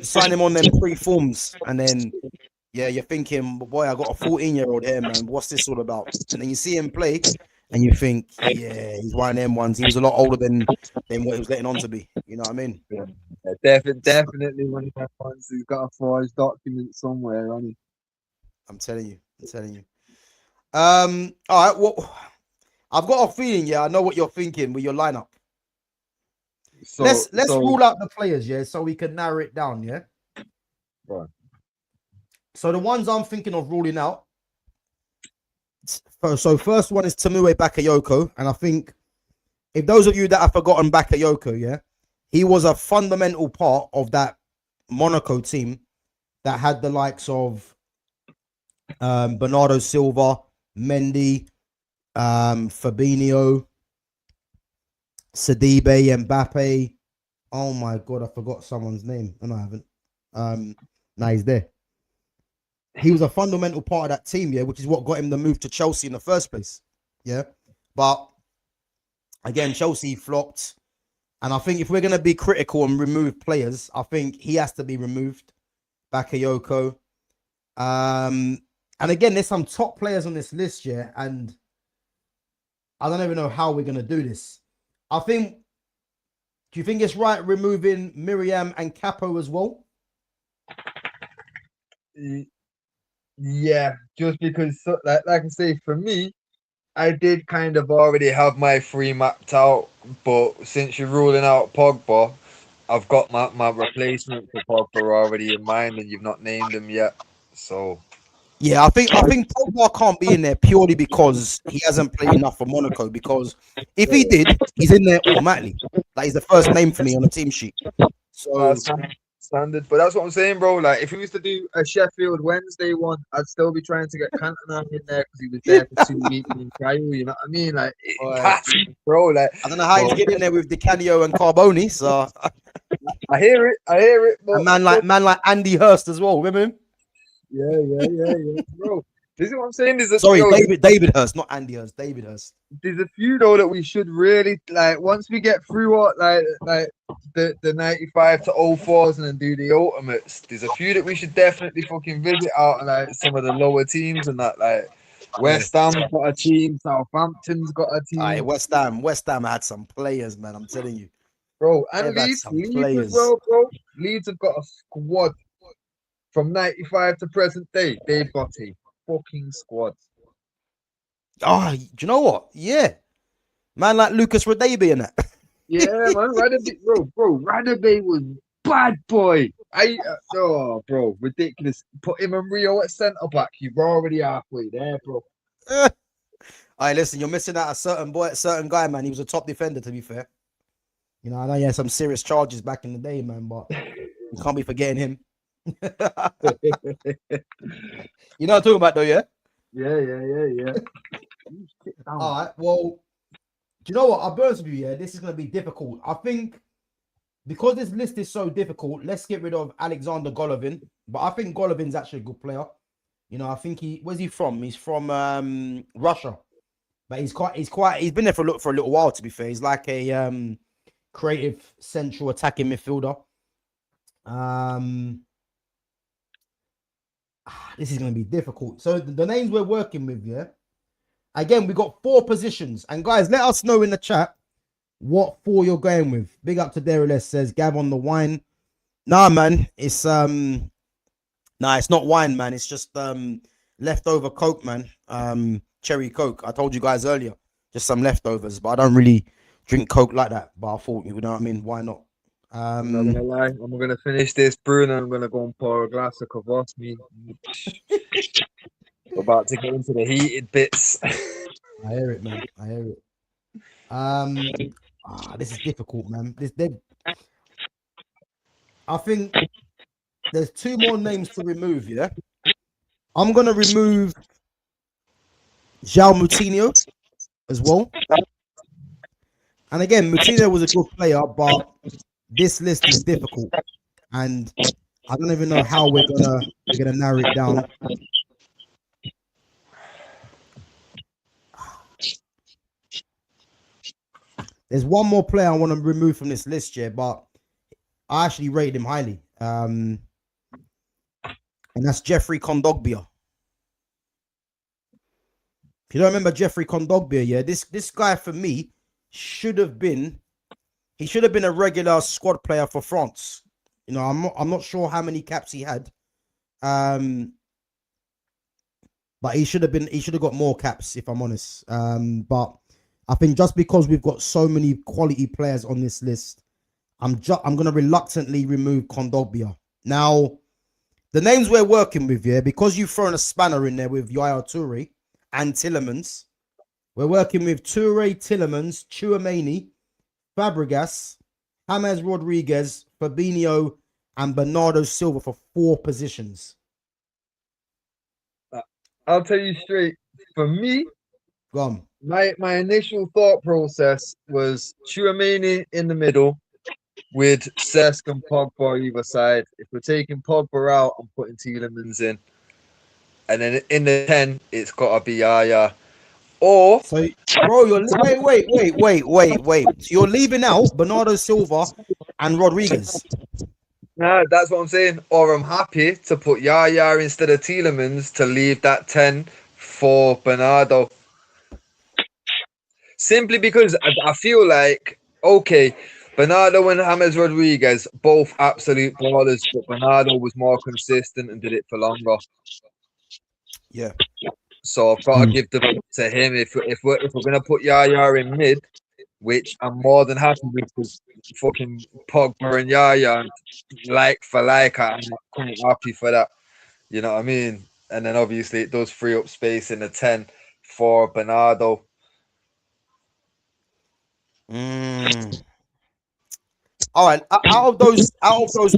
Sign him on them pre-forms, and then. Yeah, you're thinking, boy, I got a 14-year-old here, man. What's this all about? And then you see him play, and you think, yeah, he's one of them ones. He was a lot older than what he was letting on to be. You know what I mean? Yeah, definitely one of them ones. He's got a forged document somewhere, hasn't he? I'm telling you. All right. Well, I've got a feeling. Yeah, I know what you're thinking with your lineup. So, let's rule out the players, yeah, so we can narrow it down, yeah. Right. So the ones I'm thinking of ruling out. So first one is Tamue Bakayoko, and I think if those of you that have forgotten Bakayoko, yeah, he was a fundamental part of that Monaco team that had the likes of Bernardo Silva, Mendy, Fabinho, Sidibe, Mbappe. Oh my God, I forgot someone's name. No, I haven't. Now he's there. He was a fundamental part of that team, yeah, which is what got him the move to Chelsea in the first place, yeah. But again, Chelsea flopped, and I think if we're gonna be critical and remove players, I think he has to be removed. Bakayoko, and again, there's some top players on this list, yeah, and I don't even know how we're gonna do this. I think. Do you think it's right removing Miriam and Capo as well? Yeah, just because, like I say, for me, I did kind of already have my three mapped out, but since you're ruling out Pogba, I've got my replacement for Pogba already in mind, and you've not named him yet. So yeah, I think Pogba can't be in there purely because he hasn't played enough for Monaco. Because if he did, he's in there automatically. Like he's the first name for me on the team sheet. So. Standard, but that's what I'm saying, bro. Like, if he was to do a Sheffield Wednesday one, I'd still be trying to get Cantona in there because he was there for 2 weeks in trial. You know what I mean? Like, bro. Like, I don't know how he's getting there with Di Canio and Carboni. So I hear it. But a man like Andy Hurst as well. Remember him? Yeah, bro. This is what I'm saying. David Hurst, not Andy Hurst. David Hurst. There's a few though that we should really like once we get through what like the 95 to 04s and then do the ultimates. There's a few that we should definitely fucking visit out and like some of the lower teams and that like West Ham's got a team, Southampton's got a team. Aye, West Ham had some players, man. I'm telling you, bro. And Leeds as well, bro. Leeds have got a squad from 95 to present day. They've got a fucking squad. Oh, do you know what? Yeah, man, like Lucas Radebe in that. Yeah, man, Radebe, bro, Radebe was bad boy. Bro, ridiculous. Put him and Rio at centre back. You're already halfway there, bro. All right, listen, you're missing out a certain guy, man. He was a top defender, to be fair. You know, I know he had some serious charges back in the day, man, but you can't be forgetting him. You know what I'm talking about, though, yeah? Yeah. All right, well, do you know what? I'll be honest with you, yeah, this is going to be difficult. I think because this list is so difficult, let's get rid of Alexander Golovin. But I think Golovin's actually a good player. You know, I think where's he from? He's from Russia, but he's been there for a little while. To be fair, he's like a creative central attacking midfielder. This is going to be difficult. So the names we're working with, yeah. Again, we got 4 positions, and guys, let us know in the chat what 4 you're going with. Big up to Darius, says Gav on the wine. Nah, man, it's it's not wine, man. It's just leftover Coke, man. Cherry Coke. I told you guys earlier, just some leftovers, but I don't really drink Coke like that. But I thought, you know what I mean? Why not? I'm not gonna lie. I'm gonna finish this brew and I'm gonna go and pour a glass of Kvass. We're about to get into the heated bits. I hear it, man. I hear it. This is difficult, man. I think there's 2 more names to remove. Yeah, I'm gonna remove João Moutinho as well. And again, Moutinho was a good player, but this list is difficult, and I don't even know how we're gonna narrow it down. There's one more player I want to remove from this list, yeah, but I actually rate him highly, and that's Jeffrey Kondogbia. If you don't remember Jeffrey Kondogbia, yeah, this guy for me should have been a regular squad player for France. You know, I'm not sure how many caps he had, but he should have got more caps, if I'm honest. But I think just because we've got so many quality players on this list, I'm going to reluctantly remove Kondogbia. Now, the names we're working with here, because you've thrown a spanner in there with Yaya Toure and Tielemans, we're working with Toure, Tielemans, Tchouaméni, Fabregas, James Rodriguez, Fabinho, and Bernardo Silva for 4 positions. I'll tell you straight. For me, go on. My initial thought process was Tchouaméni in the middle with Cesc and Pogba either side. If we're taking Pogba out, I'm putting Tielemans in. And then in the 10, it's got to be Yaya. Or... So, bro, wait. So you're leaving out Bernardo Silva and Rodriguez. No, that's what I'm saying. Or I'm happy to put Yaya instead of Tielemans to leave that 10 for Bernardo. Simply because I feel like, okay, Bernardo and James Rodriguez, both absolute ballers, but Bernardo was more consistent and did it for longer. Yeah. So I've got to give the vote to him. If we're gonna put Yaya in mid, which I'm more than happy with, because fucking Pogba and Yaya, like for like, I'm quite happy for that. You know what I mean? And then obviously it does free up space in the 10 for Bernardo. All right. Out of those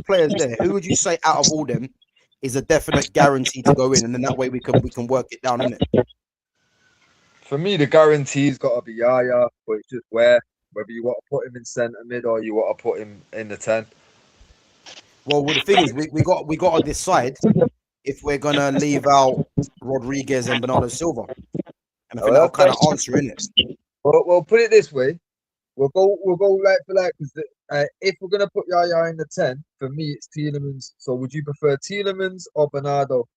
players there, who would you say out of all them is a definite guarantee to go in, and then that way we can work it down, innit? For me, the guarantee's got to be Yaya, but it's just whether you want to put him in centre mid or you want to put him in the 10. Well, the thing is, we got to decide if we're gonna leave out Rodriguez and Bernardo Silva, and I think that'll kind of answer, innit? Well, put it this way. We'll go like for like, because if we're gonna put Yaya in the 10, for me it's Tielemans. So would you prefer Tielemans or Bernardo?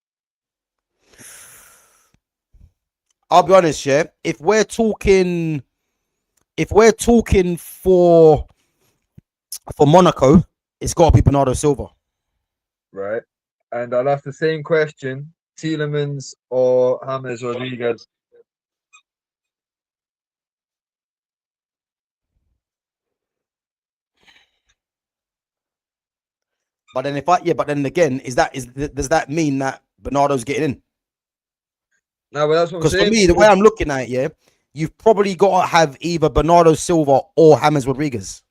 I'll be honest, yeah. If we're talking for Monaco, it's got to be Bernardo Silva. Right. And I'll ask the same question: Tielemans or James Rodriguez? But then but then again, does that mean that Bernardo's getting in? No, but that's what I'm saying. Because for me, the way I'm looking at it, yeah, you've probably got to have either Bernardo Silva or James Rodriguez.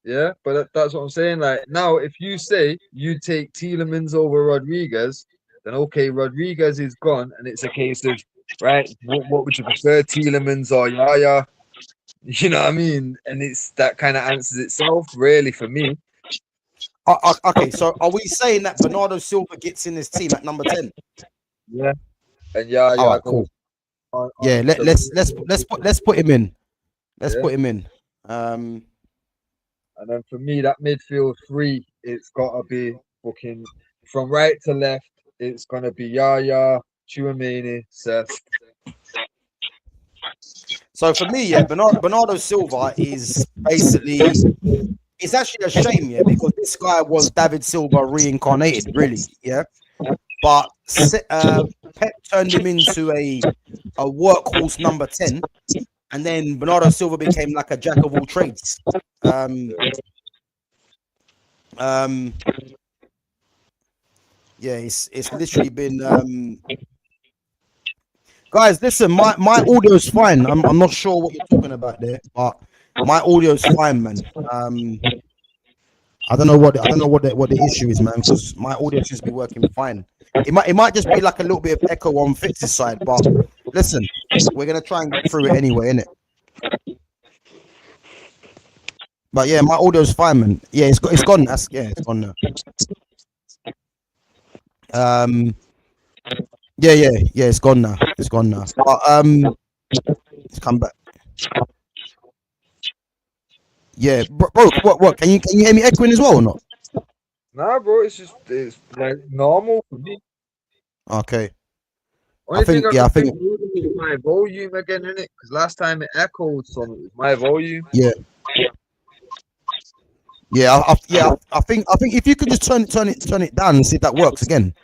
Yeah, but that's what I'm saying. Like, now, if you say you take Tielemans over Rodriguez, then okay, Rodriguez is gone, and it's a case of, right, what would you prefer, Tielemans or Yaya? You know what I mean? And it's that kind of answers itself, really, for me. Okay, so are we saying that Bernardo Silva gets in this team at number 10? Yeah, and yeah, All right, goes cool. on Yeah, let's put him in. Let's yeah. put him in. And then for me, that midfield three, it's gotta be fucking from right to left. It's gonna be Yaya, Chouameni, Seth. So for me, yeah, Bernardo Silva is basically, it's actually a shame, yeah, because this guy was David Silva reincarnated, really, yeah. But Pep turned him into a workhorse number 10, and then Bernardo Silva became like a jack of all trades. Yeah, it's literally been guys, listen, my audio's fine. I'm not sure what you're talking about there, but my audio's fine, man. I don't know what the issue is, man, because my audio seems to be working fine. It might just be like a little bit of echo on Fitz's side, but listen, we're gonna try and get through it anyway, innit? But yeah, my audio's fine, man. Yeah, it's gone. It's gone now. Yeah, it's gone now. It's gone now. But it's come back. Yeah, bro, what? Can you hear me echoing as well or not? Nah, bro, it's like normal for me. Okay. Only thing I think is my volume again, innit? Because last time it echoed some, it was my volume. Yeah. Yeah, I think if you could just turn it down and see if that works again.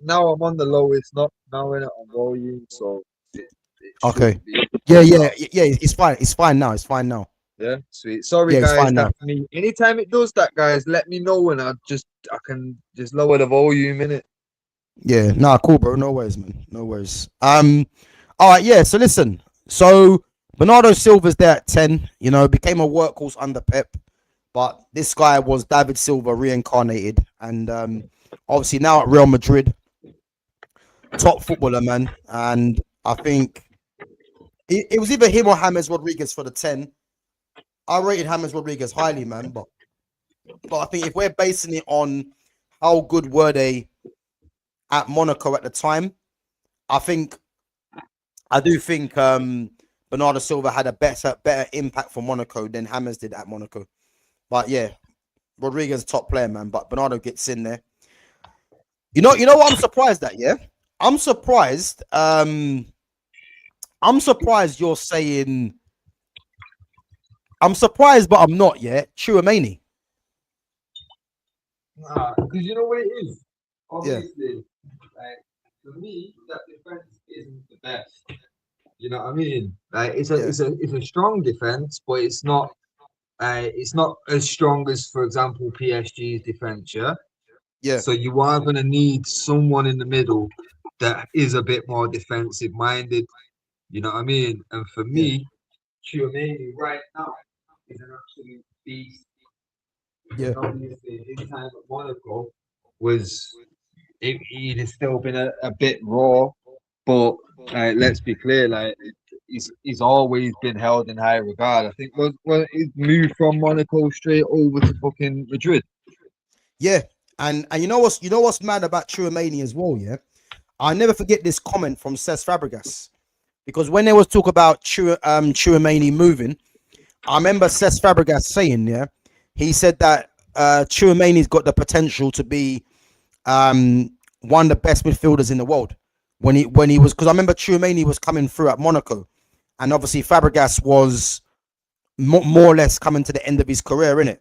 Now I'm on the lowest, not now in it on volume, so it okay. Yeah, it's fine. It's fine now. It's fine now. Yeah, sweet. Sorry, yeah, guys. That's me. Anytime it does that, guys, let me know, and I can just lower the volume in it. Yeah, nah, cool, bro. No worries, man. No worries. All right, yeah. So listen. So Bernardo Silva's there at 10. You know, became a workhorse under Pep, but this guy was David Silva reincarnated, and obviously now at Real Madrid, top footballer, man. And I think it was either him or James Rodriguez for the 10. I rated James Rodriguez highly, man, but I think if we're basing it on how good were they at Monaco at the time, I do think Bernardo Silva had a better impact for Monaco than James did at Monaco. But yeah, Rodriguez top player, man. But Bernardo gets in there. You know what I'm surprised at, yeah? I'm surprised you're saying. I'm surprised, but I'm not yet. Chouameni. Nah, because you know what it is? Obviously, like, for me, that defense isn't the best. You know what I mean? Like, it's a strong defense, but it's not as strong as, for example, PSG's defense. Yeah. So you are going to need someone in the middle that is a bit more defensive minded. You know what I mean? And for me, Chouameni right now is an absolute beast. Yeah. Obviously, his time at Monaco he'd have still been a bit raw, but let's be clear, like he's always been held in high regard. I think was he moved from Monaco straight over to fucking Madrid. Yeah, and you know what's mad about Chouameni as well, yeah? I never forget this comment from Cesc Fabregas, because when there was talk about Chouameni moving, I remember Cesc Fabregas saying, yeah, he said that Chouameni's got the potential to be one of the best midfielders in the world when he was, because I remember Chouameni was coming through at Monaco, and obviously Fabregas was more or less coming to the end of his career, innit?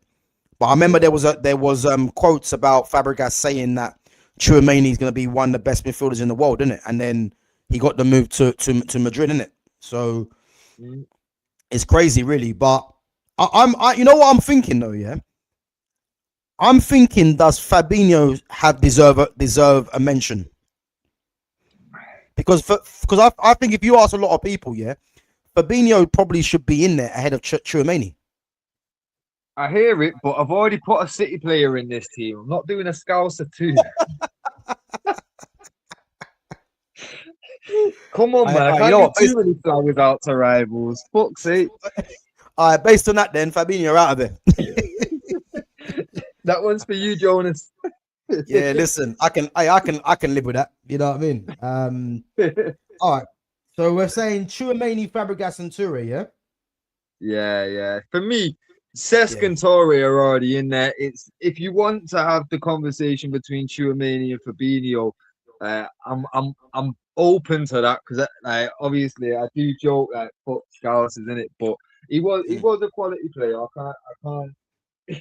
But I remember there was quotes about Fabregas saying that Chouameni is going to be one of the best midfielders in the world, innit? And then he got the move to Madrid, innit? So it's crazy, really. But I you know what I'm thinking though, yeah? I'm thinking, does Fabinho deserve a mention? Because I think if you ask a lot of people, yeah, Fabinho probably should be in there ahead of Chouameni. I hear it, but I've already put a City player in this team. I'm not doing a Scouser too. Come on, man. I can't get too many flowers out to rivals. Fuck's sake. All right, based on that, then, Fabinho out of it. That one's for you, Jonas. Yeah, listen, I can live with that. You know what I mean? All right. So we're saying Chouameni, Fabregas, and Toure, yeah? Yeah. For me, Cesc Yeah. and Torre are already in there. It's if you want to have the conversation between Chouameni and Fabinho, I'm open to that because obviously I do joke like fuck Scouse is in it, but he Mm. was a quality player. I can't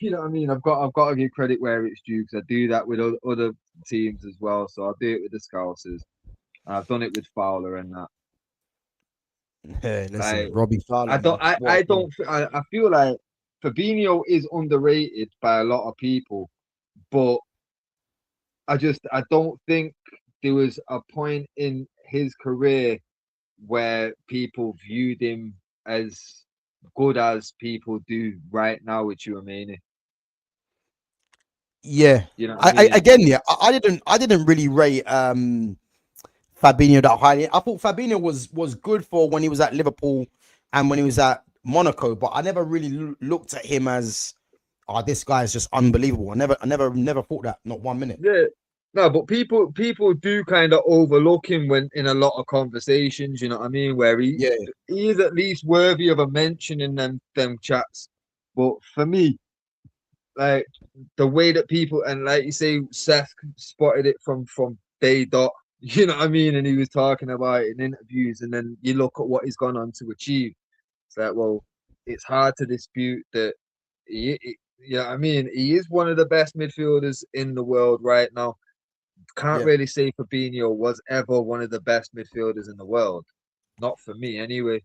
you know what I mean. I've got to give credit where it's due because I do that with other teams as well. So I'll do it with the Scousers. I've done it with Fowler and that. Hey, listen, Like Robbie Fowler, man. I don't I feel like Fabinho is underrated by a lot of people, but I don't think there was a point in his career where people viewed him as good as people do right now with Tchouaméni. Yeah. You know what I I mean? again, yeah, I didn't really rate Fabinho that highly. I thought Fabinho was good for when he was at Liverpool and when he was at Monaco, but I never really looked at him as, oh, this guy is just unbelievable. I never thought that, not 1 minute. Yeah. No, but people do kind of overlook him when in a lot of conversations, you know what I mean, where Yeah, he is at least worthy of a mention in them chats. But for me, like the way that people and like you say, Seth spotted it from day dot, you know what I mean, and he was talking about it in interviews, and then you look at what he's gone on to achieve. It's like, well, it's hard to dispute that you know what I mean, he is one of the best midfielders in the world right now. Can't yeah. really say Fabinho was ever one of the best midfielders in the world. Not for me, anyway.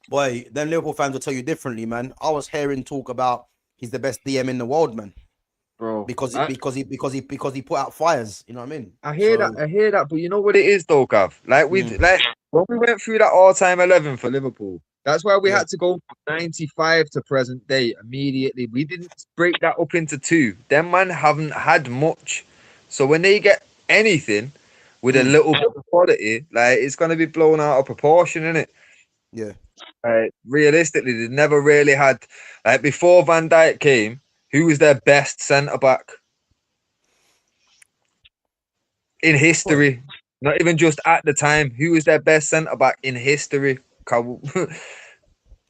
Boy, then Liverpool fans will tell you differently, man. I was hearing talk about he's the best DM in the world, man. Bro, Because he put out fires. You know what I mean? I hear that, So but you know what it is though, Gav? Like mm, when we went through that all-time 11 for Liverpool, that's why we yeah, had to go from 95 to present day immediately. We didn't break that up into two. Them man haven't had much. So when they get anything with a mm, little bit of quality, like it's gonna be blown out of proportion, innit? yeah. Realistically, they never really had like before Van Dijk came, who was their best centre back in Boy, history? Not even just at the time. Who was their best centre back in history?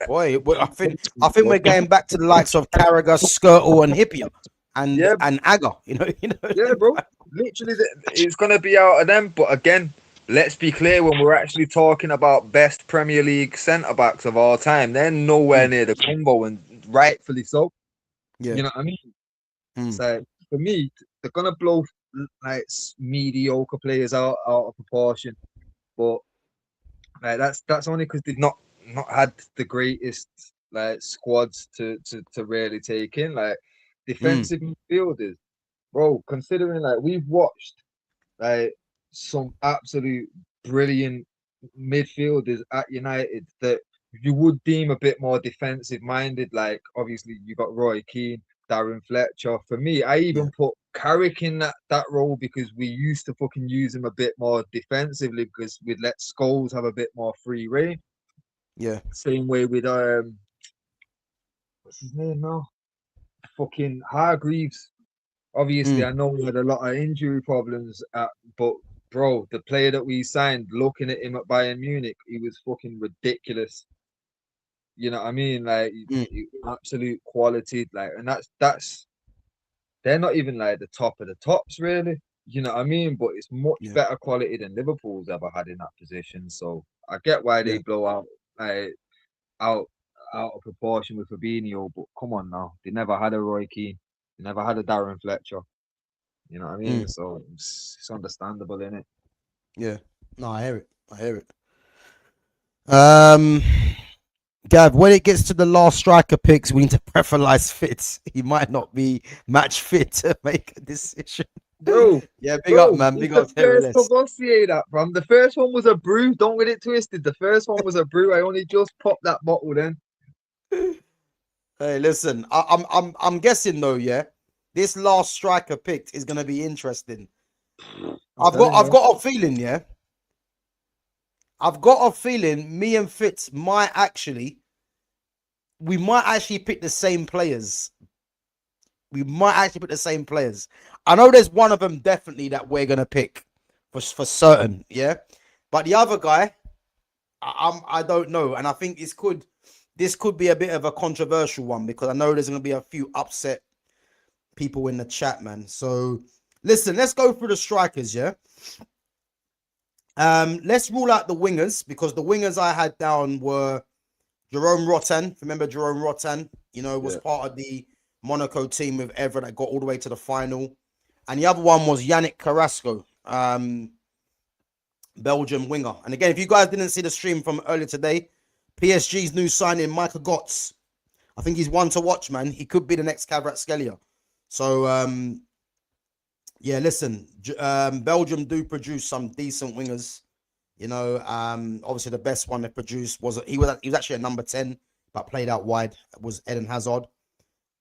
boy, I think we're going back to the likes of Carragher, Skirtle, and Hippier, and Yeah, Agger. yeah, bro. Literally, it's gonna be out of them. But again, let's be clear: when we're actually talking about best Premier League centre backs of all time, they're nowhere Mm, near the combo, and rightfully so. yeah. You know what I mean? Mm, So for me, they're gonna blow like mediocre players out of proportion. But like that's only because they've not had the greatest like squads to really take in like mm, defensive midfielders, bro. Considering like we've watched like some absolute brilliant midfielders at United that you would deem a bit more defensive minded. Like obviously you got Roy Keane, Darren Fletcher. For me, I yeah. even put Carrick in that role because we used to fucking use him a bit more defensively because we'd let Scholes have a bit more free reign. Yeah. Same way with what's his name now? Fucking Hargreaves. Obviously, Mm, I know we had a lot of injury problems, but bro, the player that we signed, looking at him at Bayern Munich, he was fucking ridiculous. You know what I mean? Like mm, absolute quality. Like, and that's they're not even like the top of the tops, really. You know what I mean? But it's much yeah. better quality than Liverpool's ever had in that position. So I get why they Yeah. blow like out out of proportion with Fabinho. But come on now, they never had a Roy Keane, they never had a Darren Fletcher. You know what I mean? Mm, So it's understandable, innit? yeah. No, I hear it. I hear it. Um, Gav, when it gets to the last striker picks, we need to preference fits. He might not be match fit to make a decision. Bro, Yeah, big up, bro, man. it's Big the up, Terry first Less. Courvoisier that from. The first one was a brew. Don't get it twisted. The first one was a brew. I only just popped that bottle then. Hey, listen, I'm guessing though, yeah. This last striker picked is gonna be interesting. I'm telling I've you. got a feeling, yeah. I've got a feeling me and Fitz we might actually pick the same players. We might actually pick the same players. I know there's one of them definitely that we're gonna pick for certain, yeah. But the other guy, I don't know, and I think this could be a bit of a controversial one because I know there's gonna be a few upset people in the chat, man. So listen, let's go through the strikers, yeah. Let's rule out the wingers because the wingers I had down were Jerome Rotan. Remember Jerome Rotan? You know, was part of the Monaco team with Evra that got all the way to the final. And the other one was Yannick Carrasco, Belgium winger. And again, if you guys didn't see the stream from earlier today, PSG's new signing, Michael Götze. I think he's one to watch, man. He could be the next Kvaratskhelia. So, yeah, listen, Belgium do produce some decent wingers. You know, obviously the best one they produced was he was actually a number 10, but played out wide. Was Eden Hazard.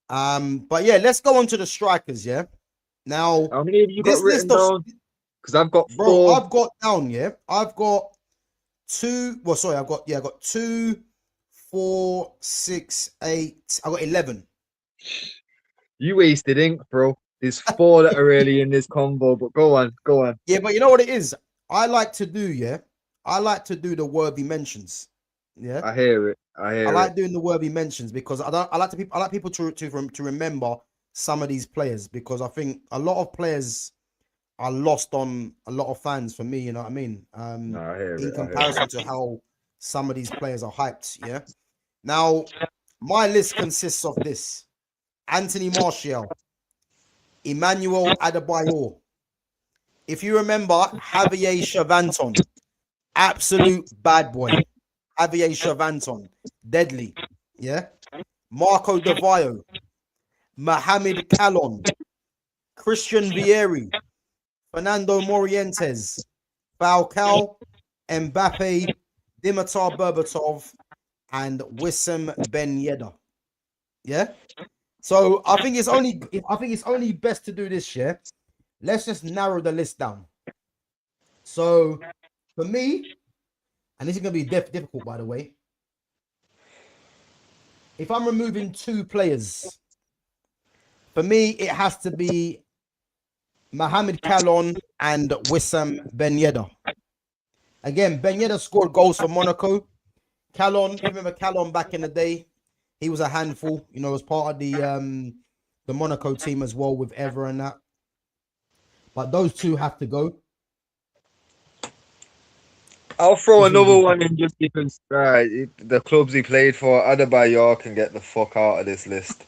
But yeah, let's go on to the strikers. Yeah. Now, how many have you got written down? Because I've got bro, four. I've got down. Yeah, I've got two. Well, sorry, I've got 2, 4, 6, 8. I got 11. You wasted ink, bro. There's 4 that are really in this combo, but go on. Yeah, but you know what it is? I like to do the worthy mentions. Yeah. I hear it. I like doing the worthy mentions because I like people to remember some of these players because I think a lot of players are lost on a lot of fans for me, you know what I mean? In comparison to how some of these players are hyped, yeah. Now, my list consists of this: Anthony Martial, Emmanuel Adebayor. If you remember, Javier Chavanton, absolute bad boy. Javier Chavanton, deadly. Yeah. Marco De Vaio, Mohamed Kalon, Christian Vieri, Fernando Morientes, Falcao, Mbappe, Dimitar Berbatov, and Wissam Ben Yedder. Yeah. So I think it's only best to do this, yeah. Let's just narrow the list down. So for me, and this is going to be difficult, by the way, if I'm removing 2 players, for me, it has to be Mohamed Kalon and Wissam Ben Yedder. Again, Ben Yedder scored goals for Monaco. Kalon, if you remember Kalon back in the day, he was a handful. You know, as part of the Monaco team as well with Evra and that. But those 2 have to go. I'll throw another one in just because the clubs he played for, Adebayor, can get the fuck out of this list.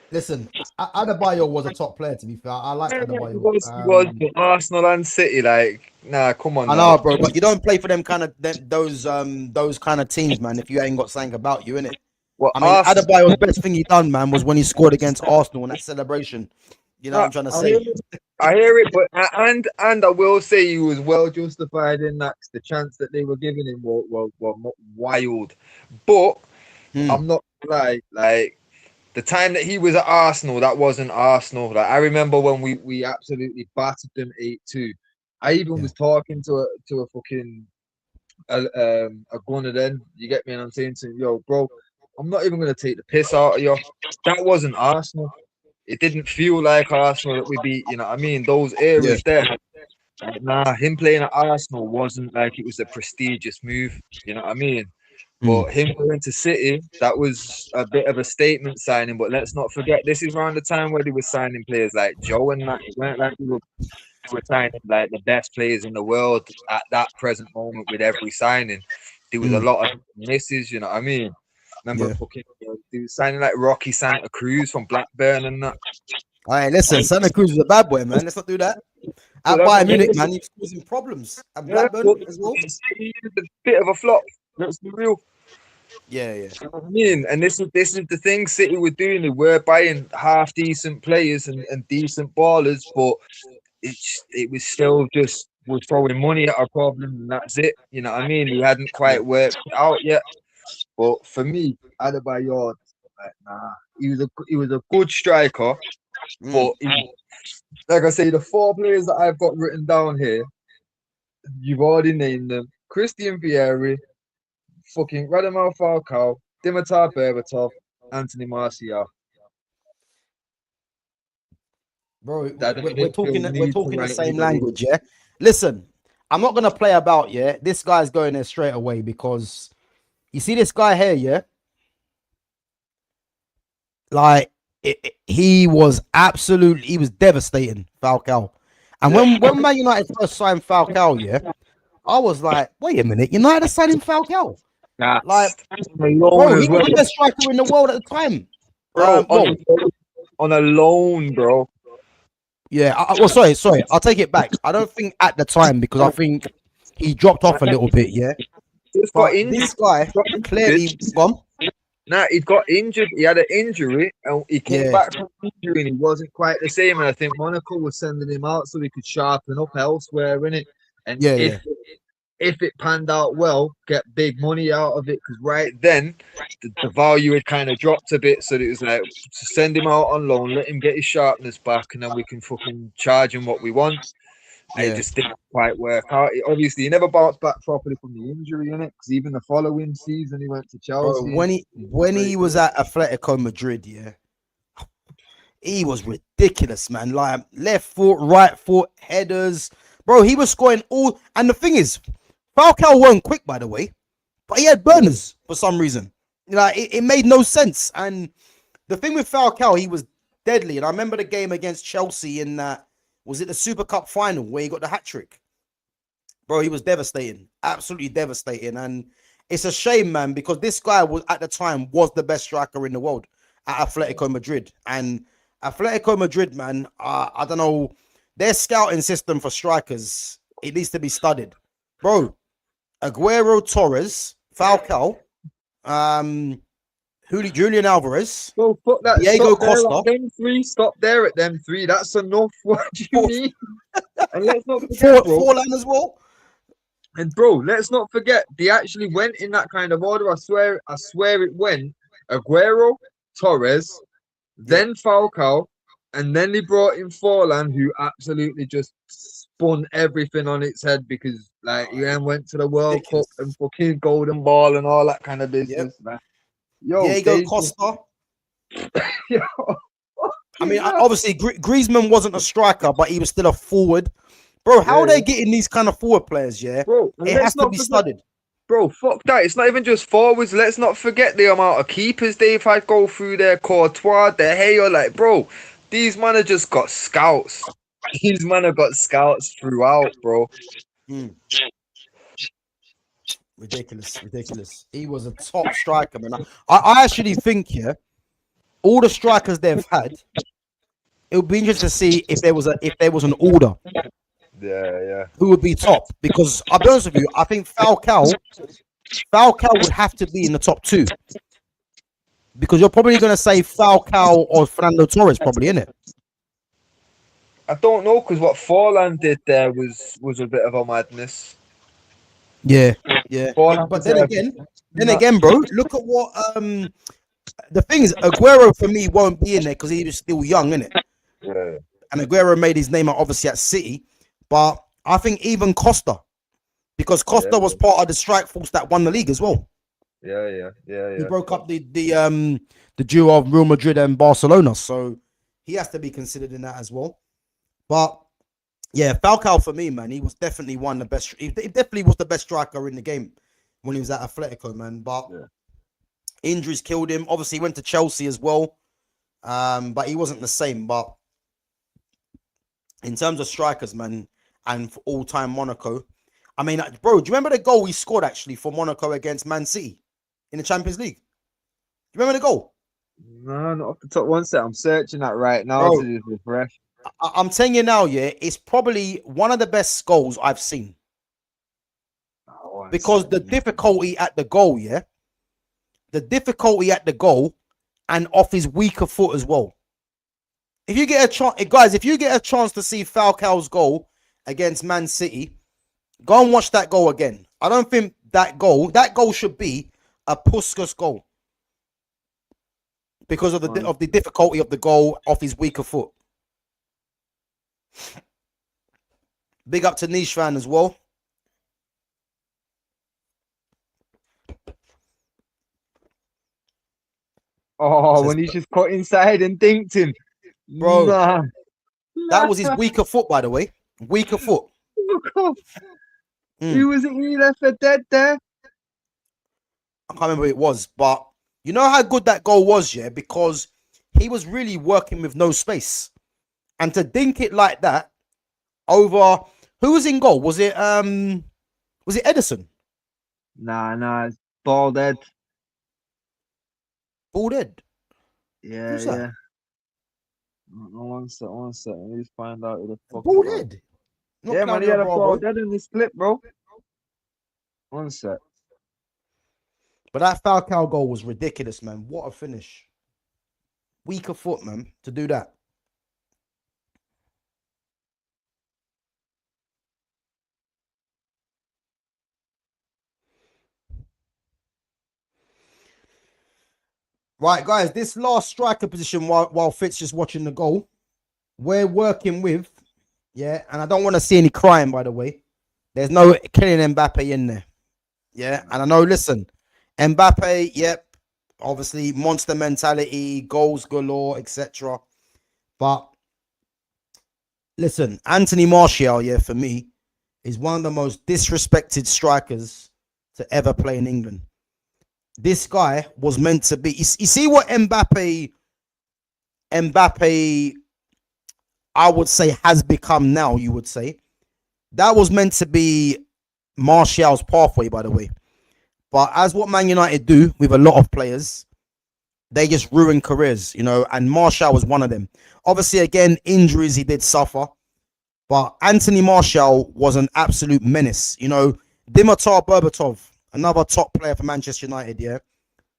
Listen, Adebayor was a top player, to be fair. I like Adebayor. He was for Arsenal and City. Like, nah, come on. I know, bro, but you don't play for them kind of those kind of teams, man. If you ain't got something about you, innit? Well, I mean, Adebayor's best thing he done, man, was when he scored against Arsenal in that celebration. You know what I'm trying to say? I hear it, but and I will say he was well justified in that. The chance that they were giving him were wild. But I'm not gonna lie, like the time that he was at Arsenal, that wasn't Arsenal. Like I remember when we absolutely battered them 8-2. I even was talking to a fucking a gunner then. You get me? And I'm saying to him, yo, bro, I'm not even gonna take the piss out of you. That wasn't Arsenal. It didn't feel like Arsenal that we beat, you know what I mean? Those eras there. Nah, him playing at Arsenal wasn't like it was a prestigious move, you know what I mean? But him going to City, that was a bit of a statement signing. But let's not forget, this is around the time where they were signing players like Joe and that. It weren't like we were signing like the best players in the world at that present moment with every signing. There was a lot of misses, you know what I mean? Remember fucking signing like Rocky Santa Cruz from Blackburn and that. All right, listen, Santa Cruz is a bad boy, man. Let's not do that. At Bayern Munich, man, he's causing problems. At Blackburn as well. He's a bit of a flop. Let's be real. Yeah. You know what I mean? And this is the thing City were doing. They were buying half decent players and decent ballers, but it was still just was throwing money at our problem, and that's it. You know what I mean? He hadn't quite worked it out yet. But for me, Adebayor, like, nah, he was a good striker, but like I say, the 4 players that I've got written down here, you've already named them: Christian Vieri, fucking Radamel Falcao, Dimitar Berbatov, Anthony Martial. bro. that the We're talking midfield we're needs to talking the rightly same do. language, yeah. Listen, I'm not gonna play about, yeah. This guy's going there straight away because you see this guy here, yeah. Like he was devastating, Falcao. And when Man United first signed Falcao, yeah, I was like, wait a minute, United are signing Falcao. Like, Alone bro, he as was well, the best striker in the world at the time. bro. Well, On a loan, bro. yeah. Well, sorry. I'll take it back. I don't think at the time because I think he dropped off a little bit. Yeah, Just got but injured. this guy clearly gone. Nah, he got injured. He had an injury, and he came Yeah, back from injury, and he wasn't quite the same. And I think Monaco was sending him out so he could sharpen up elsewhere in it. And yeah. if it panned out well, get big money out of it. Because right then, the value had kind of dropped a bit. So it was like, to send him out on loan, let him get his sharpness back, and then we can fucking charge him what we want. And it just didn't quite work out. Obviously, he never bounced back properly from the injury in it. Because even the following season, he went to Bro, Chelsea. when he was at Atletico Madrid, yeah, he was ridiculous, man. Like left foot, right foot, headers. Bro, he was scoring all. And the thing is, Falcao weren't quick, by the way, but he had burners for some reason. Like it made no sense. And the thing with Falcao, he was deadly. And I remember the game against Chelsea in that, was it the Super Cup final where he got the hat trick? Bro, he was devastating, absolutely devastating. And it's a shame, man, because this guy was at the time was the best striker in the world at Atletico Madrid. And Atletico Madrid, man, I don't know, their scouting system for strikers, it needs to be studied. Bro, Aguero, Torres, Falcao, Julian Alvarez, Well, fuck that. Diego Stop there Costa. at them three. Stop there at them three. That's enough. What do you mean? And let's not forget, bro. Forlan as well. And bro, let's not forget they actually went in that kind of order. I swear it went Aguero, Torres, then Falcao, and then they brought in Forlan, who absolutely just spun everything on its head because like he then went to the World Cup and fucking Golden Ball and all that kind of business, man. Yo, Diego Costa. Yo, I mean, obviously Griezmann wasn't a striker, but he was still a forward. Bro, how are they getting these kind of forward players, yeah? Bro, it has to be studied. Bro, fuck that. It's not even just forwards. Let's not forget the amount of keepers they've had go through their Courtois, their Hayo. Like, bro, these managers got scouts. These men have got scouts throughout, bro. Ridiculous. He was a top striker, man. I actually think, yeah, all the strikers they've had, it would be interesting to see if there was an order. Yeah. Who would be top? Because I'll be honest with you, I think Falcao would have to be in the top two. Because you're probably going to say Falcao or Fernando Torres, probably, innit? I don't know, because what Forlan did there was a bit of a madness. Yeah. Forlan But then again, bro, look at what the thing is, Aguero for me won't be in there because he was still young, innit? Yeah. And Aguero made his name obviously at City. But I think even Costa, because Costa was part of the strike force that won the league as well. Yeah. He broke up the duo of Real Madrid and Barcelona, so he has to be considered in that as well. But yeah, Falcao for me, man, he was definitely one of the best. He definitely was the best striker in the game when he was at Atletico, man. But injuries killed him. Obviously, he went to Chelsea as well, but he wasn't the same. But in terms of strikers, man, and for all-time Monaco, I mean, bro, do you remember the goal he scored actually for Monaco against Man City in the Champions League? Do you remember the goal? No, not off the top one set. I'm searching that right now Bro, to just refresh. I'm telling you now, yeah, it's probably one of the best goals I've seen. Because the difficulty at the goal, and off his weaker foot as well. If you get a chance, guys, if you get a chance to see Falcao's goal against Man City, go and watch that goal again. I don't think that goal should be a Puskas goal because of the difficulty of the goal off his weaker foot. Big up to Niche fan as well. Oh, when he's just cut inside and dinked him. Bro. Nah. That was his weaker foot, by the way. Weaker foot. Who was it he left for dead there? I can't remember who it was, but you know how good that goal was, yeah? Because he was really working with no space. And to dink it like that over who was in goal? Was it Edison? Nah, it's bald head. Bald head. Yeah, Who's yeah. that? One sec. Let me just find out who the fuck. Bald head. Not Yeah, man, he Claudio had a Bravo. bald head in his clip, bro. One sec. But that Falcao goal was ridiculous, man. What a finish. Weaker foot, man, to do that. Right, guys, this last striker position while Fitz just watching the goal, we're working with, yeah, and I don't want to see any crying, by the way. There's no Kylian Mbappe in there. Yeah, and I know, listen, Mbappe, yep, obviously monster mentality, goals galore, etc. But listen, Anthony Martial, yeah, for me, is one of the most disrespected strikers to ever play in England. This guy was meant to be. You see what Mbappe, I would say, has become now. You would say that was meant to be Martial's pathway, by the way. But as what Man United do with a lot of players, they just ruin careers, you know. And Martial was one of them. Obviously, again, injuries he did suffer, but Anthony Martial was an absolute menace. You know, Dimitar Berbatov, another top player for Manchester United, yeah,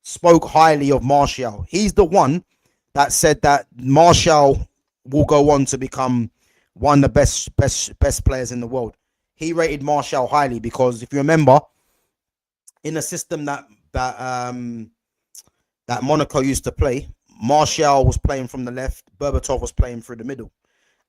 spoke highly of Martial. He's the one that said that Martial will go on to become one of the best players in the world. He rated Martial highly because if you remember, in a system that Monaco used to play, Martial was playing from the left, Berbatov was playing through the middle.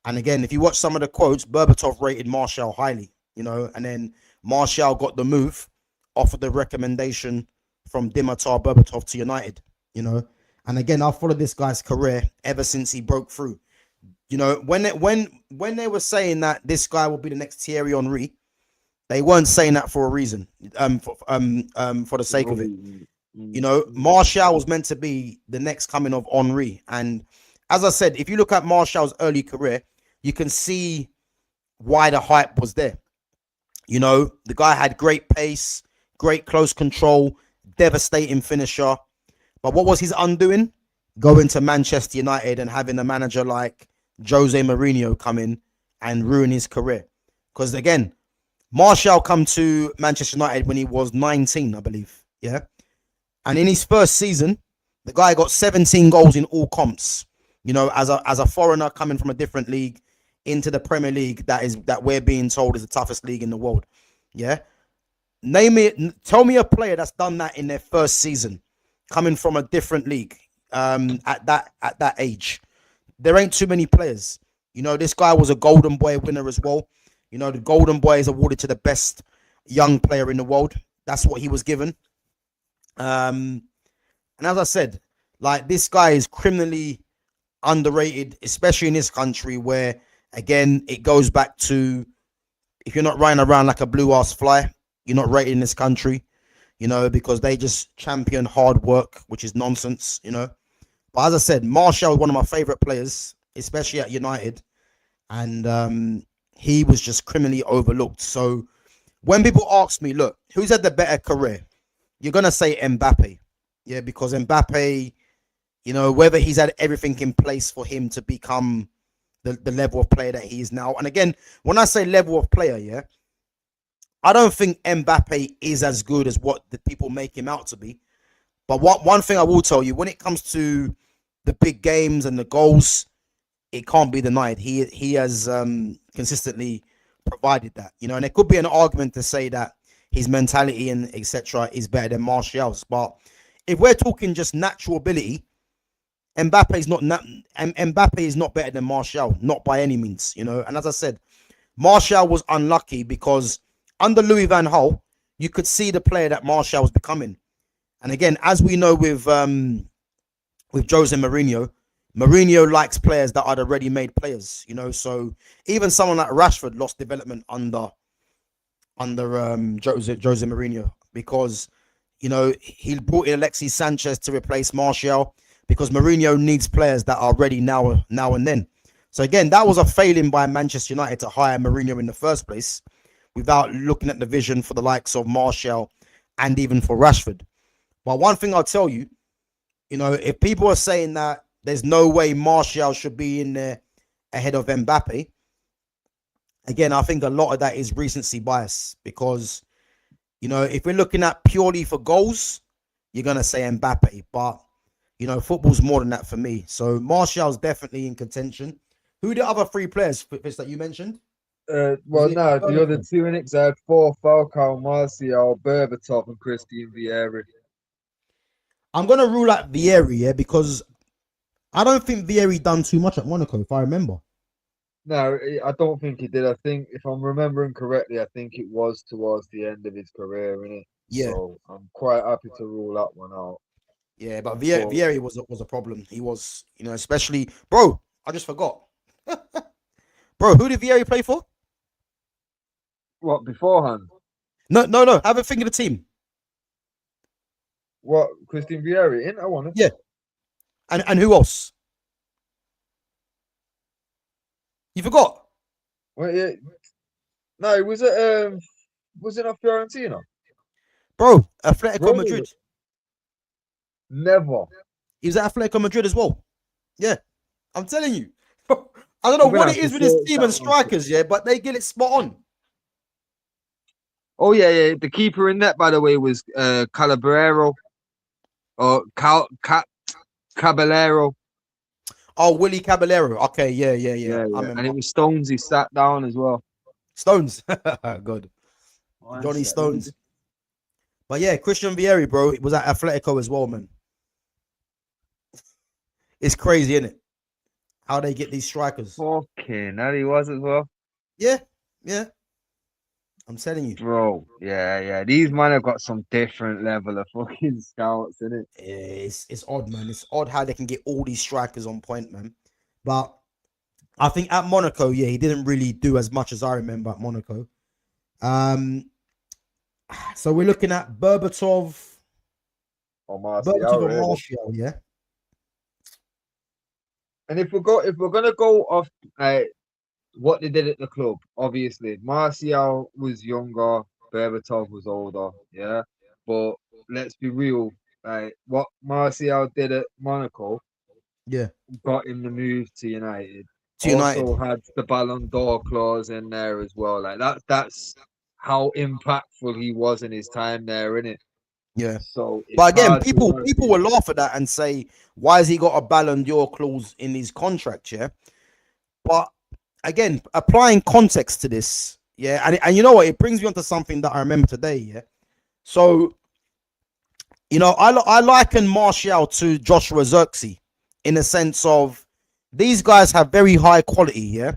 And again, if you watch some of the quotes, Berbatov rated Martial highly, you know, and then Martial got the move off of the recommendation from Dimitar Berbatov to United, you know. And again, I followed this guy's career ever since he broke through. You know, when they were saying that this guy will be the next Thierry Henry, they weren't saying that for a reason, for the sake of it. You know, Martial was meant to be the next coming of Henry. And as I said, if you look at Martial's early career, you can see why the hype was there. You know, the guy had great pace, great close control, devastating finisher. But what was his undoing? Going to Manchester United and having a manager like Jose Mourinho come in and ruin his career. Because again, Martial come to Manchester United when he was 19, I believe. Yeah. And in his first season, the guy got 17 goals in all comps. You know, as a foreigner coming from a different league into the Premier League, that we're being told is the toughest league in the world. Yeah. Tell me a player that's done that in their first season, coming from a different league, at that age. There ain't too many players. You know, this guy was a Golden Boy winner as well. You know, the Golden Boy is awarded to the best young player in the world. That's what he was given. And as I said, like, this guy is criminally underrated, especially in this country where, again, it goes back to, if you're not running around like a blue ass fly, you're not rated in this country, you know, because they just champion hard work, which is nonsense, you know. But as I said, Martial is one of my favorite players, especially at United. And he was just criminally overlooked. So when people ask me, look, who's had the better career? You're going to say Mbappe. Yeah, because Mbappe, you know, whether he's had everything in place for him to become the level of player that he is now. And again, when I say level of player, yeah, I don't think Mbappe is as good as what the people make him out to be. But one thing I will tell you, when it comes to the big games and the goals, it can't be denied. He has consistently provided that, you know. And there could be an argument to say that his mentality and etc. is better than Martial's. But if we're talking just natural ability, Mbappe is not better than Martial, not by any means, you know. And as I said, Martial was unlucky because under Louis van Gaal, you could see the player that Martial was becoming. And again, as we know with Jose Mourinho, Mourinho likes players that are the ready-made players, you know. So even someone like Rashford lost development under Jose Mourinho because, you know, he brought in Alexis Sanchez to replace Martial because Mourinho needs players that are ready now and then. So again, that was a failing by Manchester United to hire Mourinho in the first place without looking at the vision for the likes of Martial and even for Rashford. But one thing I'll tell you, you know, if people are saying that there's no way Martial should be in there ahead of Mbappe, again, I think a lot of that is recency bias because, you know, if we're looking at purely for goals, you're going to say Mbappe. But, you know, football's more than that for me. So Martial's definitely in contention. Who are the other three players, Fitz, that you mentioned? Well, no, the other two in it, I had 4, Falcao, Martial, Berbatov, and Christian Vieri. I'm going to rule out Vieri, yeah, because I don't think Vieri done too much at Monaco, if I remember. No, I don't think he did. I think, if I'm remembering correctly, I think it was towards the end of his career, innit? Yeah. So I'm quite happy to rule that one out. Yeah, but Vieri was a problem. He was, you know, especially... Bro, I just forgot. Bro, who did Vieri play for? What, beforehand? No. Have a think of the team. What, Christian Vieri? I want it. Yeah. And who else? You forgot? Well, yeah. No, was it not Fiorentina? Bro, Atletico Madrid. Never. He was at Atletico Madrid as well. Yeah. I'm telling you. I don't know what it is with this team and strikers, yeah, but they get it spot on. Oh, yeah. The keeper in that, by the way, was Caballero. Or Caballero. Oh, Willie Caballero. Okay, yeah. And it was Stones. He sat down as well. Stones. Good. Johnny Stones. But yeah, Christian Vieri, bro, it was at Atletico as well, man. It's crazy, isn't it? How they get these strikers. Fucking hell, he was as well. Yeah. I'm telling you. Bro, yeah. These men have got some different level of fucking scouts, innit? It's odd, man. It's odd how they can get all these strikers on point, man. But I think at Monaco, yeah, he didn't really do as much as I remember at Monaco. So we're looking at Berbatov. Martial, Martial, yeah. And if we're gonna go off what they did at the club, obviously Martial was younger, Berbatov was older, yeah. But let's be real, what Martial did at Monaco, yeah, got him the move to United. Also had the Ballon d'Or clause in there as well. Like that's how impactful he was in his time there, innit? Yeah. So, but again, people will laugh at that and say, why has he got a Ballon d'Or clause in his contract? Yeah. But again, applying context to this, yeah, and you know what? It brings me onto something that I remember today, yeah. So, you know, I liken Martial to Joshua Zirkzee in the sense of these guys have very high quality, yeah.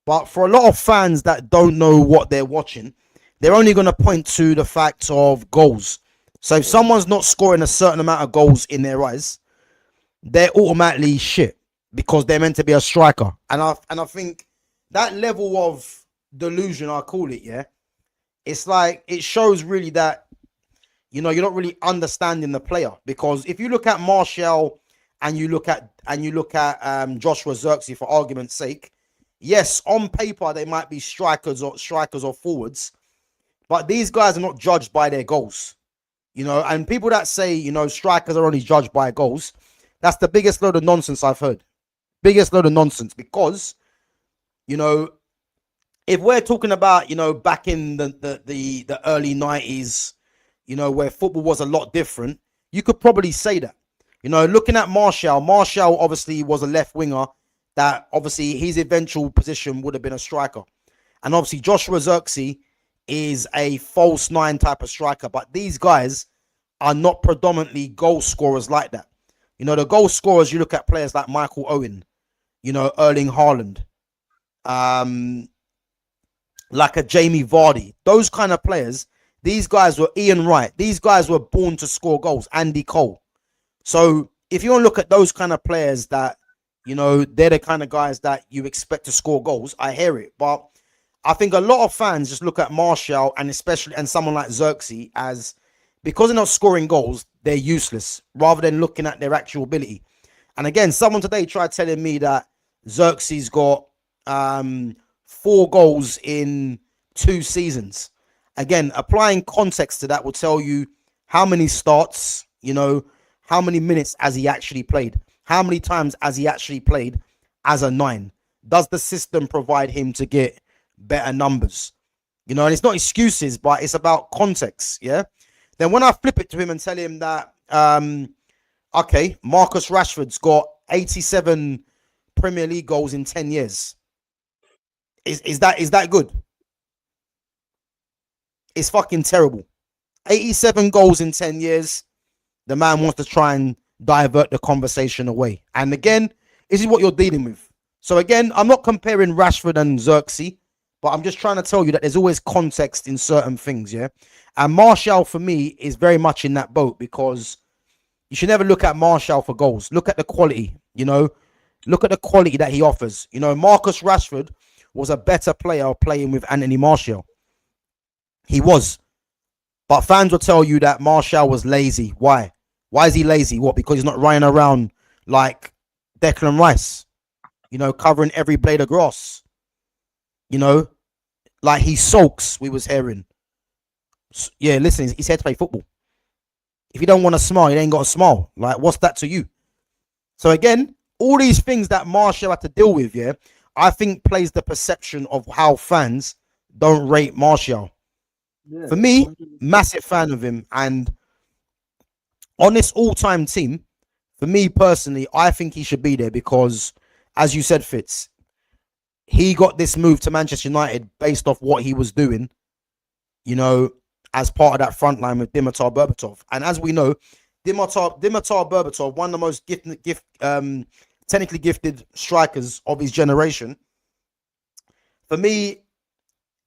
But for a lot of fans that don't know what they're watching, they're only going to point to the fact of goals. So if someone's not scoring a certain amount of goals in their eyes, they're automatically shit because they're meant to be a striker. And I think that level of delusion, I call it, yeah, it's like it shows really that, you know, you're not really understanding the player. Because if you look at Martial and you look at Joshua Zirkzee, for argument's sake, yes, on paper they might be strikers or forwards, but these guys are not judged by their goals. You know, and people that say, you know, strikers are only judged by goals, that's the biggest load of nonsense I've heard. Biggest load of nonsense. Because, you know, if we're talking about, you know, back in the early 90s, you know, where football was a lot different, you could probably say that. You know, looking at Martial obviously was a left winger that obviously his eventual position would have been a striker. And obviously Joshua Zirkzee is a false nine type of striker, but these guys are not predominantly goal scorers like that. You know, the goal scorers, you look at players like Michael Owen, you know, Erling Haaland, like a Jamie Vardy, those kind of players. These guys were Ian Wright. These guys were born to score goals. Andy Cole. So if you want to look at those kind of players that, You know, they're the kind of guys that you expect to score goals. I hear it, but I think a lot of fans just look at Martial and someone like Xerxes as, because they're not scoring goals, they're useless, rather than looking at their actual ability. And again, someone today tried telling me that Xerxes got 4 goals in 2 seasons. Again, applying context to that will tell you how many starts, you know, how many minutes has he actually played? How many times has he actually played as a 9? Does the system provide him to get better numbers? You know, and it's not excuses, but it's about context, yeah? Then when I flip it to him and tell him that, okay, Marcus Rashford's got 87 Premier League goals in 10 years. Is that good? It's fucking terrible. 87 goals in 10 years. The man wants to try and divert the conversation away. And again, this is what you're dealing with. So again, I'm not comparing Rashford and Xerxes, but I'm just trying to tell you that there's always context in certain things, yeah? And Martial, for me, is very much in that boat, because you should never look at Martial for goals. Look at the quality, you know? Look at the quality that he offers. You know, Marcus Rashford was a better player playing with Anthony Martial. He was. But fans will tell you that Martial was lazy. Why? Why is he lazy? What? Because he's not running around like Declan Rice, you know, covering every blade of grass. You know, like he sulks, we was hearing. Yeah, listen, he's here to play football. If you don't want to smile, you ain't got to smile. Like, what's that to you? So again, all these things that Martial had to deal with, yeah, I think plays the perception of how fans don't rate Martial. Yeah, for me, 100%. Massive fan of him. And on this all-time team, for me personally, I think he should be there because, as you said, Fitz, he got this move to Manchester United based off what he was doing, you know, as part of that front line with Dimitar Berbatov. And as we know, Dimitar Berbatov, one of the most technically gifted strikers of his generation. For me,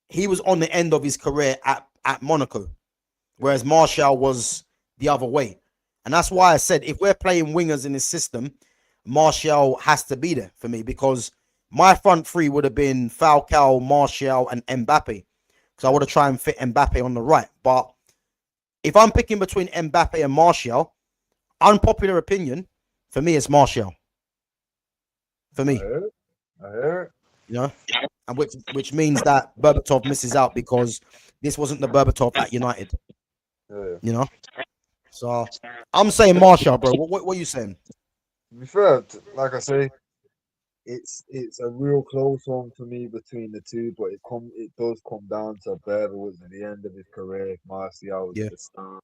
he was on the end of his career at Monaco, whereas Martial was the other way. And that's why I said, if we're playing wingers in this system, Martial has to be there for me, because my front three would have been Falcao, Martial, and Mbappe. Because I would have tried and fit Mbappe on the right. But if I'm picking between Mbappe and Martial, unpopular opinion, for me, it's Martial. For me. I hear it. You know? And which means that Berbatov misses out, because this wasn't the Berbatov at United. Yeah. You know? So I'm saying Martial, bro. What are you saying? To be fair, like I say, it's a real close one for me between the two, but it does come down to Berber was at the end of his career, Martial was at the start.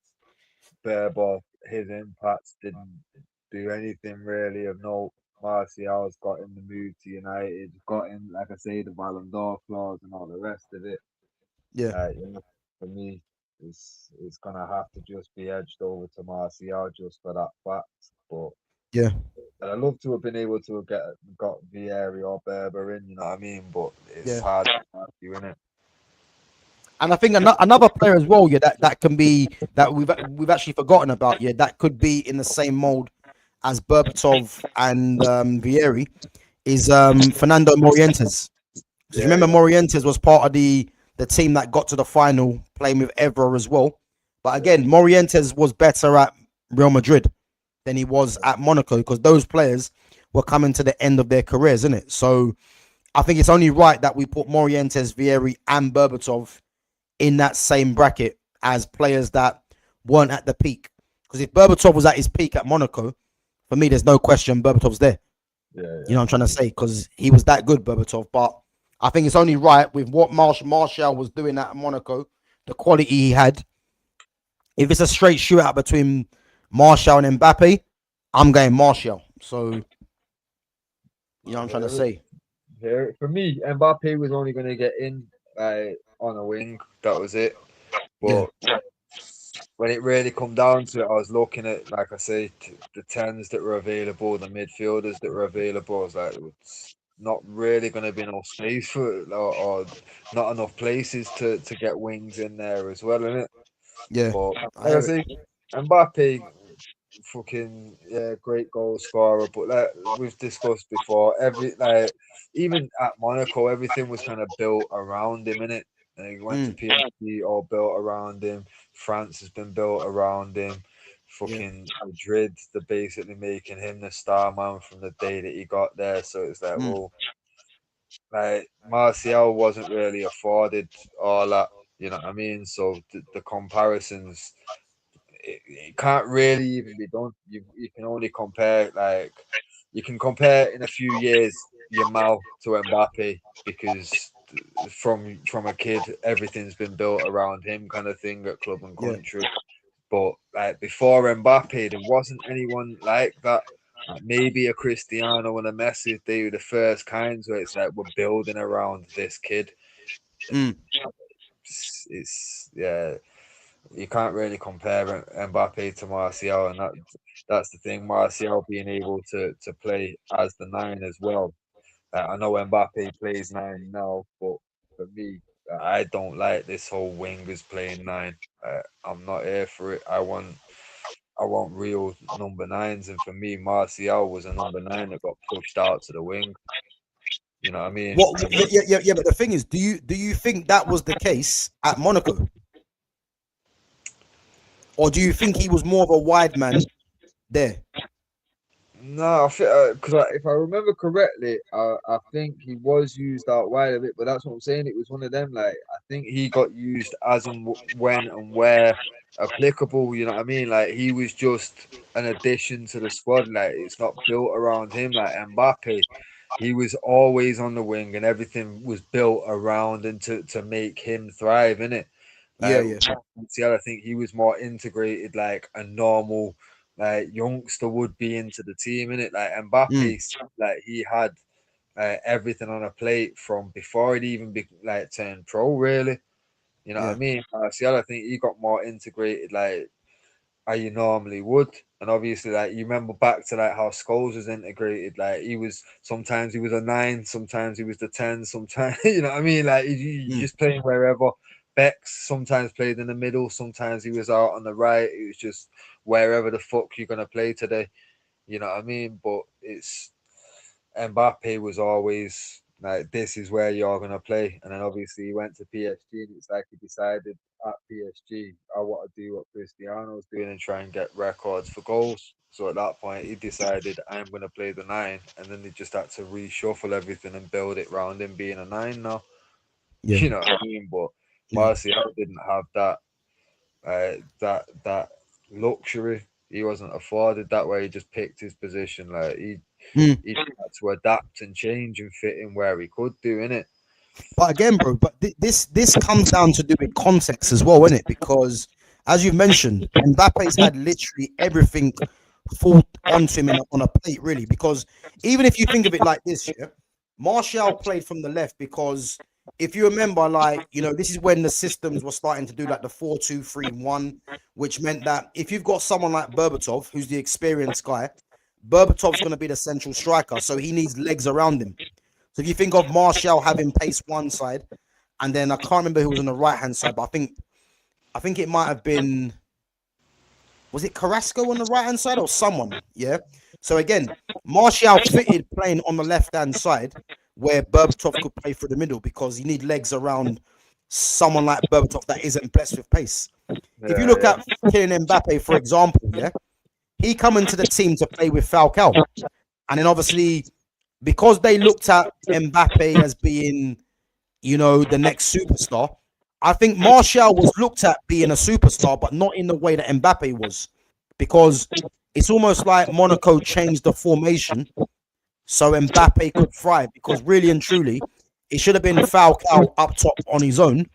Berber, his impacts didn't do anything really of note. Martial's got him the move to United, got him, like I say, the Ballon d'Or clause and all the rest of it. Yeah. You know, for me, it's gonna have to just be edged over to Martial just for that fact. But yeah, I'd love to have been able to have got Vieri or Berber in, you know what I mean? But it's hard to argue, isn't it? And I think another player as well, yeah, that can be, that we've actually forgotten about, yeah, that could be in the same mold as Berbatov and Vieri, is Fernando Morientes. So remember, Morientes was part of the team that got to the final, playing with Evra as well. But again, Morientes was better at Real Madrid than he was at Monaco, because those players were coming to the end of their careers, isn't it? So I think it's only right that we put Morientes, Vieri, and Berbatov in that same bracket as players that weren't at the peak. Because if Berbatov was at his peak at Monaco, for me, there's no question Berbatov's there. You know what I'm trying to say? Because he was that good, Berbatov. But I think it's only right with what Martial was doing at Monaco, the quality he had. If it's a straight shootout between Martial and Mbappe, I'm going Martial. So, you know what I'm trying to say? For me, Mbappe was only going to get in on a wing. That was it. But when it really come down to it, I was looking at, like I say, the 10s that were available, the midfielders that were available. I was like, it's not really going to be enough space for it, or not enough places to get wings in there as well, isn't it? Yeah. But like I say, Mbappe, fucking great goal scorer. But like we've discussed before, even at Monaco, everything was kind of built around him, innit? He went to PSG, all built around him. France has been built around him. Fucking Madrid, they're basically making him the star man from the day that he got there. So it's like, well, like Martial wasn't really afforded all that, you know what I mean? So the comparisons, it can't really even be done. You can only compare, like you can compare in a few years Yamal to Mbappe, because from a kid everything's been built around him, kind of thing, at club and country. But like before Mbappe, there wasn't anyone like that. Like maybe a Cristiano and a Messi, they were the first kinds where it's like we're building around this kid. It's yeah, you can't really compare Mbappe to Martial, and that's the thing. Martial being able to play as the nine as well. I know Mbappe plays nine now, but for me, I don't like this whole wingers playing nine. I'm not here for it. I want real number nines, and for me, Martial was a number nine that got pushed out to the wing. You know what I mean? What? Yeah. But the thing is, do you think that was the case at Monaco, or do you think he was more of a wide man there? No, I think because if I remember correctly, I think he was used out wide a bit, but that's what I'm saying. It was one of them. Like I think he got used as and when and where applicable. You know what I mean? Like he was just an addition to the squad. Like it's not built around him. Like Mbappe, he was always on the wing, and everything was built around and to make him thrive in it. Yeah, Like Martial, I think he was more integrated, like a normal like youngster would be into the team, in it. Like Mbappe, like he had everything on a plate from before he'd even be like turned pro. Really, you know what I mean? Martial, I think he got more integrated, like how you normally would. And obviously, like you remember back to like how Scholes was integrated. Like he was sometimes he was a nine, sometimes he was the 10, sometimes you know what I mean. Like he just playing wherever. Bex sometimes played in the middle, sometimes he was out on the right. It was just wherever the fuck you're gonna play today. You know what I mean? But it's Mbappe was always like, this is where you're gonna play. And then obviously he went to PSG, and it's like he decided at PSG, I want to do what Cristiano's doing and try and get records for goals. So at that point, he decided I'm gonna play the nine, and then they just had to reshuffle everything and build it around him being a nine now. You know what I mean? But Martial didn't have that luxury. He wasn't afforded that way. He just picked his position. Like he had to adapt and change and fit in where he could do, innit? But again, bro, this comes down to do with context as well, innit? Because as you mentioned, Mbappe's had literally everything fall onto him on a plate, really. Because even if you think of it like this, yeah, Martial played from the left because if you remember, like, you know, this is when the systems were starting to do like the 4-2-3-1, which meant that if you've got someone like Berbatov, who's the experienced guy, Berbatov's going to be the central striker, so he needs legs around him. So if you think of Martial having pace one side, and then I can't remember who was on the right hand side, but I think it might have been, was it Carrasco on the right hand side or someone? Yeah. So again, Martial fitted playing on the left hand side where Berbatov could play through the middle because you need legs around someone like Berbatov that isn't blessed with pace. If you look at Kylian Mbappe, for example, yeah, he come into the team to play with Falcao, and then obviously because they looked at Mbappe as being, you know, the next superstar, I think Martial was looked at being a superstar, but not in the way that Mbappe was, because it's almost like Monaco changed the formation so Mbappe could thrive, because really and truly, it should have been Falcao up top on his own,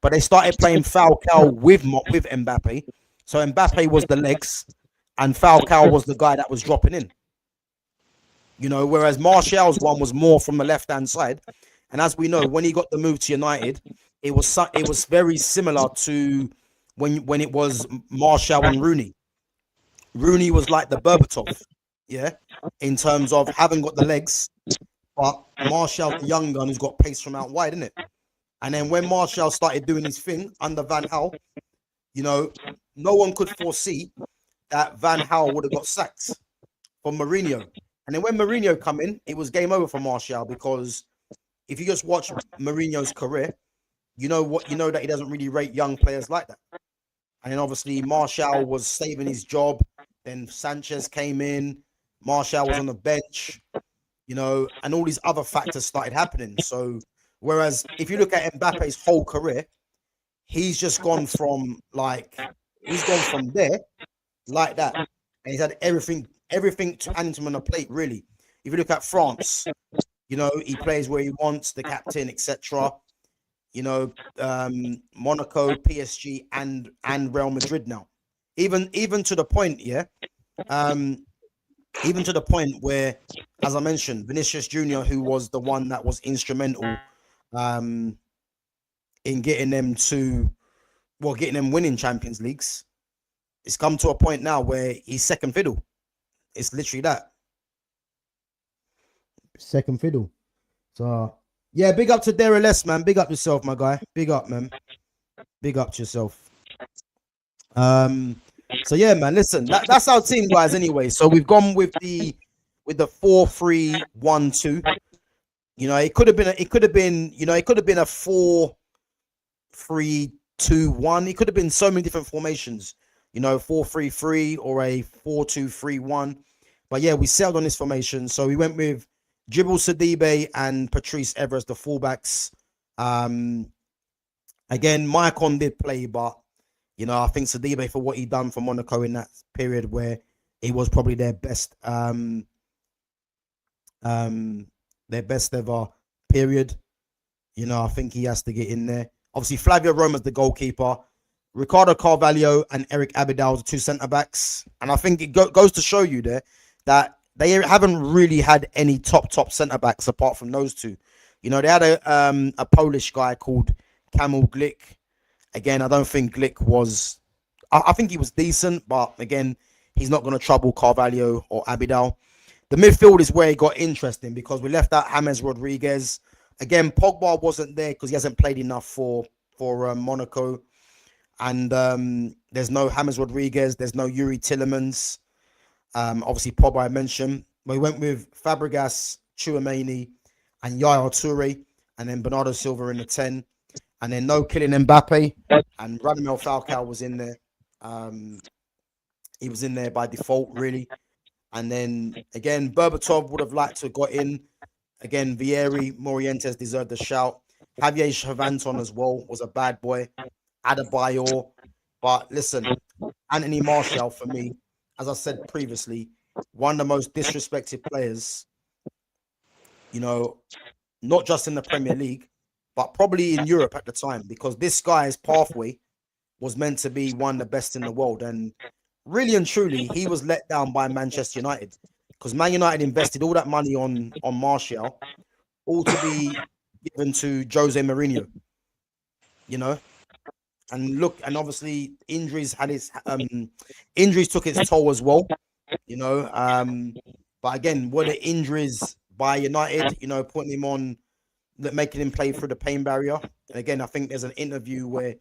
but they started playing Falcao with Mbappe, so Mbappe was the legs, and Falcao was the guy that was dropping in. You know, whereas Martial's one was more from the left-hand side. And as we know, when he got the move to United, it was very similar to when it was Martial and Rooney. Rooney was like the Berbatov, yeah, in terms of having got the legs, but Martial's the young gun who's got pace from out wide, isn't it? And then when Martial started doing his thing under Van Gaal, you know, no one could foresee that Van Gaal would have got sacked from Mourinho. And then when Mourinho come in, it was game over for Martial, because if you just watch Mourinho's career, you know that he doesn't really rate young players like that. And then obviously Martial was saving his job. Then Sanchez came in. Martial was on the bench, and all these other factors started happening. So whereas if you look at Mbappe's whole career, he's just gone from there like that. And he's had everything to hand him on a plate, really. If you look at France, he plays where he wants, the captain, etc. Monaco, PSG, and Real Madrid now. Even to the point, even to the point where, as I mentioned, Vinicius Jr., who was the one that was instrumental in getting them winning Champions Leagues, it's come to a point now where he's second fiddle. It's literally that. Second fiddle. So, yeah, big up to Derry Less, man. Big up yourself, my guy. Big up, man. Big up to yourself. So yeah, man. Listen, that's our team, guys. Anyway, so we've gone with the 4-3-1-2. It could have been a 4-3-2-1. It could have been so many different formations. 4-3-3 or a 4-2-3-1. But yeah, we settled on this formation. So we went with Djibril Sidibe and Patrice Evra as the fullbacks. Again, Maicon did play, but I think Sidibe, for what he done for Monaco in that period where he was probably their best ever period. I think he has to get in there. Obviously, Flavio Roma's the goalkeeper. Ricardo Carvalho and Eric Abidal are the two centre-backs. And I think it goes to show you there that they haven't really had any top centre-backs apart from those two. They had a Polish guy called Kamil Glik. Again, I don't think Glik was... I think he was decent, but again, he's not going to trouble Carvalho or Abidal. The midfield is where it got interesting because we left out James Rodriguez. Again, Pogba wasn't there because he hasn't played enough for Monaco. And there's no James Rodriguez. There's no Yuri Tillemans. Obviously, Pogba I mentioned. We went with Fabregas, Tchouameni, and Yaya Toure. And then Bernardo Silva in the 10. And then no Kylian Mbappe. And Radamel Falcao was in there. He was in there by default, really. And then, again, Berbatov would have liked to have got in. Again, Vieri, Morientes deserved a shout. Javier Chavanton as well was a bad boy. Adebayor. But listen, Anthony Martial, for me, as I said previously, one of the most disrespected players, not just in the Premier League, but probably in Europe at the time, because this guy's pathway was meant to be one of the best in the world. And really and truly, he was let down by Manchester United, because Man United invested all that money on Martial, all to be given to Jose Mourinho, And look, and obviously injuries took its toll as well, But again, were the injuries by United, putting him on, making him play through the pain barrier? And again, I think there's an interview where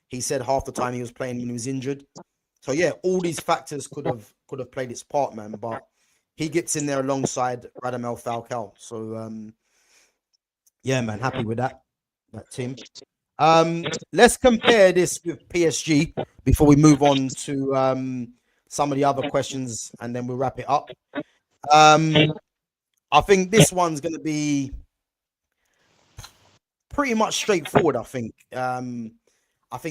he said half the time he was playing when he was injured. So yeah, all these factors could have played its part, man. But he gets in there alongside Radamel Falcao. So yeah, man, happy with that team. Let's compare this with PSG before we move on to some of the other questions, and then we'll wrap it up. I think this one's going to be pretty much straightforward. I think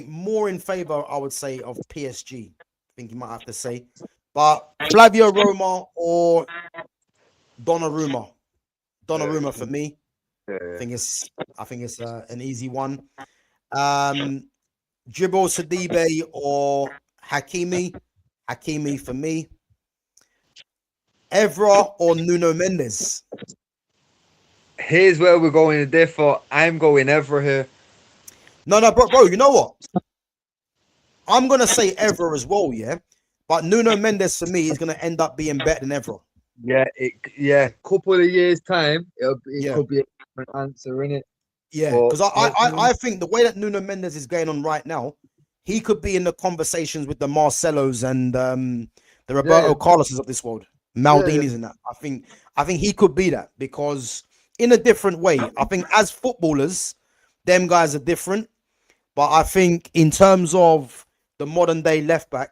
more in favor, I would say, of PSG. I think you might have to say, but Flavio Roma or Donnarumma. Donnarumma for me. I think it's an easy one. Djibril Sidibe or Hakimi. Hakimi for me. Evra or Nuno Mendes. Here's where we're going to differ. I'm going Evra here. No, bro. You know what? I'm gonna say Evra as well, yeah. But Nuno Mendes for me is gonna end up being better than Evra. Yeah. Couple of years time, it could be a different answer, innit? Yeah, because I think the way that Nuno Mendes is going on right now, he could be in the conversations with the Marcelos and the Roberto yeah. Carloses of this world, Maldini's and that. I think he could be that because in a different way. I think as footballers, them guys are different. But I think in terms of the modern day left back,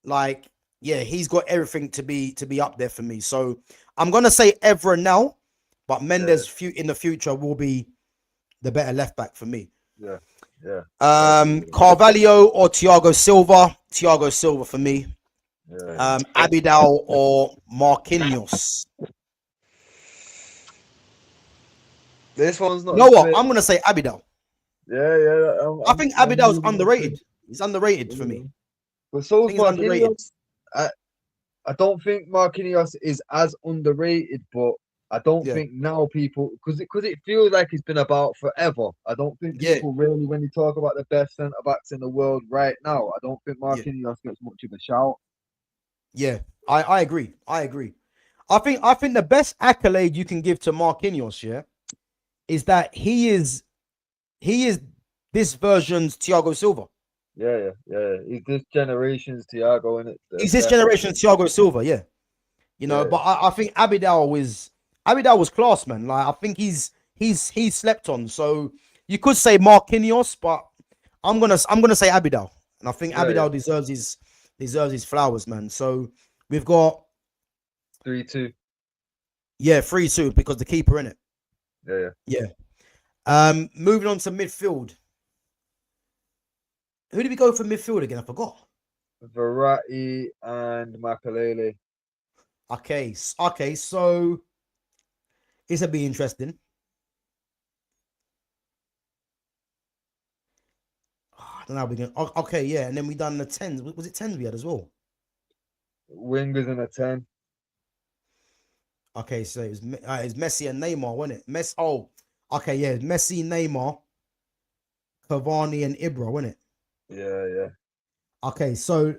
like, yeah, he's got everything to be up there for me. So I'm gonna say Evra now, but Mendes in the future will be the better left back for me. Yeah, yeah. Carvalho or Thiago Silva? Thiago Silva for me. Yeah. Abidal or Marquinhos? This one's not. You know what? I'm gonna say Abidal. Yeah. I think Abidal's underrated. He's underrated for me. But so is Underrated. Marquinhos. I don't think Marquinhos is as underrated, but I don't think now people because it feels like he's been about forever. I don't think people really, when you talk about the best centre backs in the world right now, I don't think Marquinhos gets much of a shout. Yeah, I agree. I think the best accolade you can give to Marquinhos, is that he is this version's Thiago Silva. Yeah. He's this generation's Thiago, innit? He's this generation's Thiago Silva, yeah. You know, but I think Abidal was class, man. Like I think he's slept on. So you could say Marquinhos, but I'm gonna say Abidal, and I think Abidal deserves his flowers, man. So we've got 3-2. Yeah, 3-2 because the keeper in it. Yeah. Moving on to midfield. Who did we go for midfield again? I forgot. Verratti and Makalele. Okay, so this will be interesting. I don't know how we're going. Okay, yeah, and then we done the 10s. Was it 10s we had as well? Wingers in a 10. Okay, so it was Messi and Neymar, wasn't it? Messi. Oh, okay, yeah, Messi, Neymar, Cavani, and Ibra, wasn't it? Yeah. Okay, so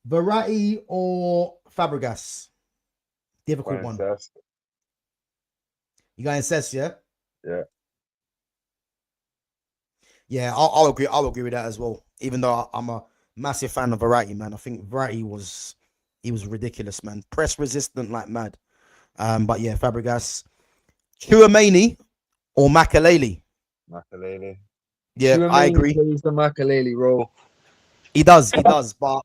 Verratti or Fabregas? Difficult one. Cesc. You going Cesc, yeah? Yeah. Yeah, I'll agree. I'll agree with that as well. Even though I'm a massive fan of Verratti, man. I think Verratti was ridiculous, man. Press resistant like mad. But yeah, Fabregas, Chouameni or Makalele? Makalele. Yeah, Chouameni I agree. plays the Makalele role. He does. But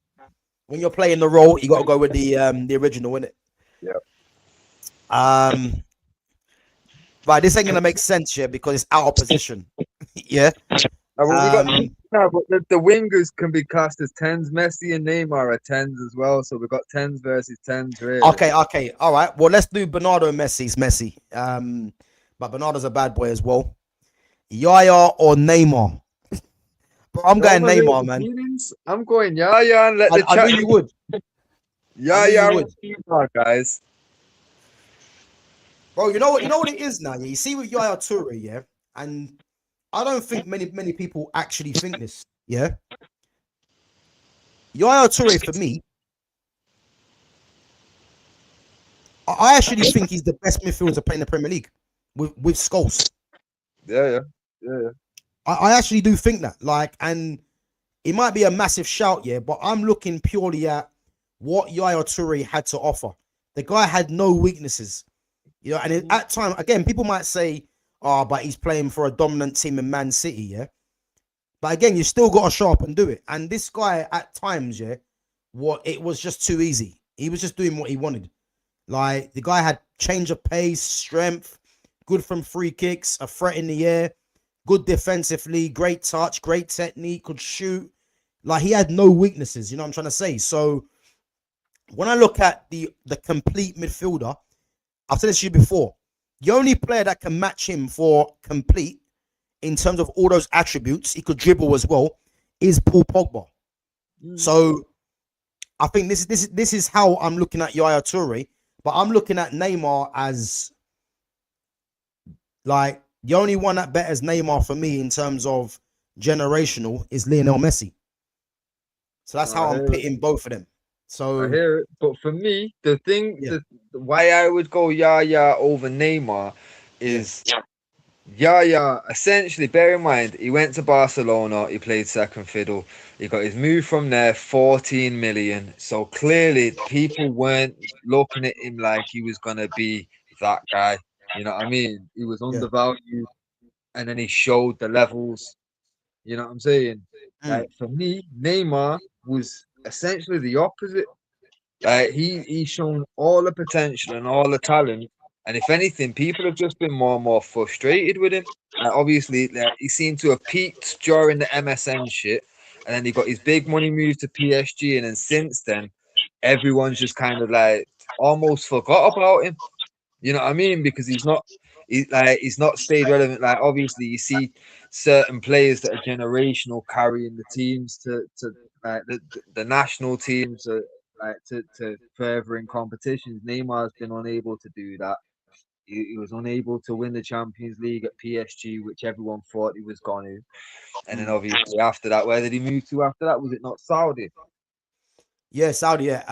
when you're playing the role, you got to go with the original, innit? Yeah. But this ain't gonna make sense here because it's out of position. Yeah. But the wingers can be classed as 10s. Messi and Neymar are 10s as well. So we've got 10s versus 10s, really. Okay. All right. Well, let's do Bernardo and Messi's Messi. But Bernardo's a bad boy as well. Yaya or Neymar? Bro, I'm going Neymar, man. I'm going Yaya and let the chat. I knew you would. Yaya Neymar, guys. Bro, you know what it is now. Yeah? You see with Yaya Toure, yeah, and I don't think many people actually think this. Yeah, Yaya Toure for me, I actually think he's the best midfielder playing the Premier League with Scholes. Yeah. I actually do think that. Like, and it might be a massive shout, yeah, but I'm looking purely at what Yaya Toure had to offer. The guy had no weaknesses. You know, and at time, again, people might say, oh, but he's playing for a dominant team in Man City, yeah? But again, you still got to show up and do it. And this guy, at times, yeah, it was just too easy. He was just doing what he wanted. Like, the guy had change of pace, strength, good from free kicks, a threat in the air, good defensively, great touch, great technique, could shoot. Like, he had no weaknesses, you know what I'm trying to say? So, when I look at the complete midfielder, I've said this to you before, the only player that can match him for complete in terms of all those attributes, he could dribble as well, is Paul Pogba. So I think this is how I'm looking at Yaya Toure, but I'm looking at Neymar as like the only one that betters Neymar for me in terms of generational is Lionel Messi. So that's how I'm pitting both of them. So I hear it, but for me, the thing, why I would go Yaya over Neymar is Yeah. Essentially, bear in mind, he went to Barcelona. He played second fiddle. He got his move from there, 14 million. So clearly, people weren't looking at him like he was gonna be that guy. You know what I mean? He was Yeah. undervalued, and then he showed the levels. You know what I'm saying? Mm, Like for me, Neymar was essentially the opposite. Like he's shown all the potential and all the talent, and if anything, people have just been more and more frustrated with him. Like obviously, like, he seemed to have peaked during the MSN shit, and then he got his big money move to PSG, and then since then, everyone's just kind of like almost forgot about him. You know what I mean? Because he's not stayed relevant. Like obviously, you see certain players that are generational carrying the teams to like the national teams to further in competitions. Neymar's been unable to do that. He was unable to win the Champions League at PSG, which everyone thought he was going to. And then mm. obviously after that, where did he move to after that? Was it not Saudi? Yeah, Saudi. Yeah.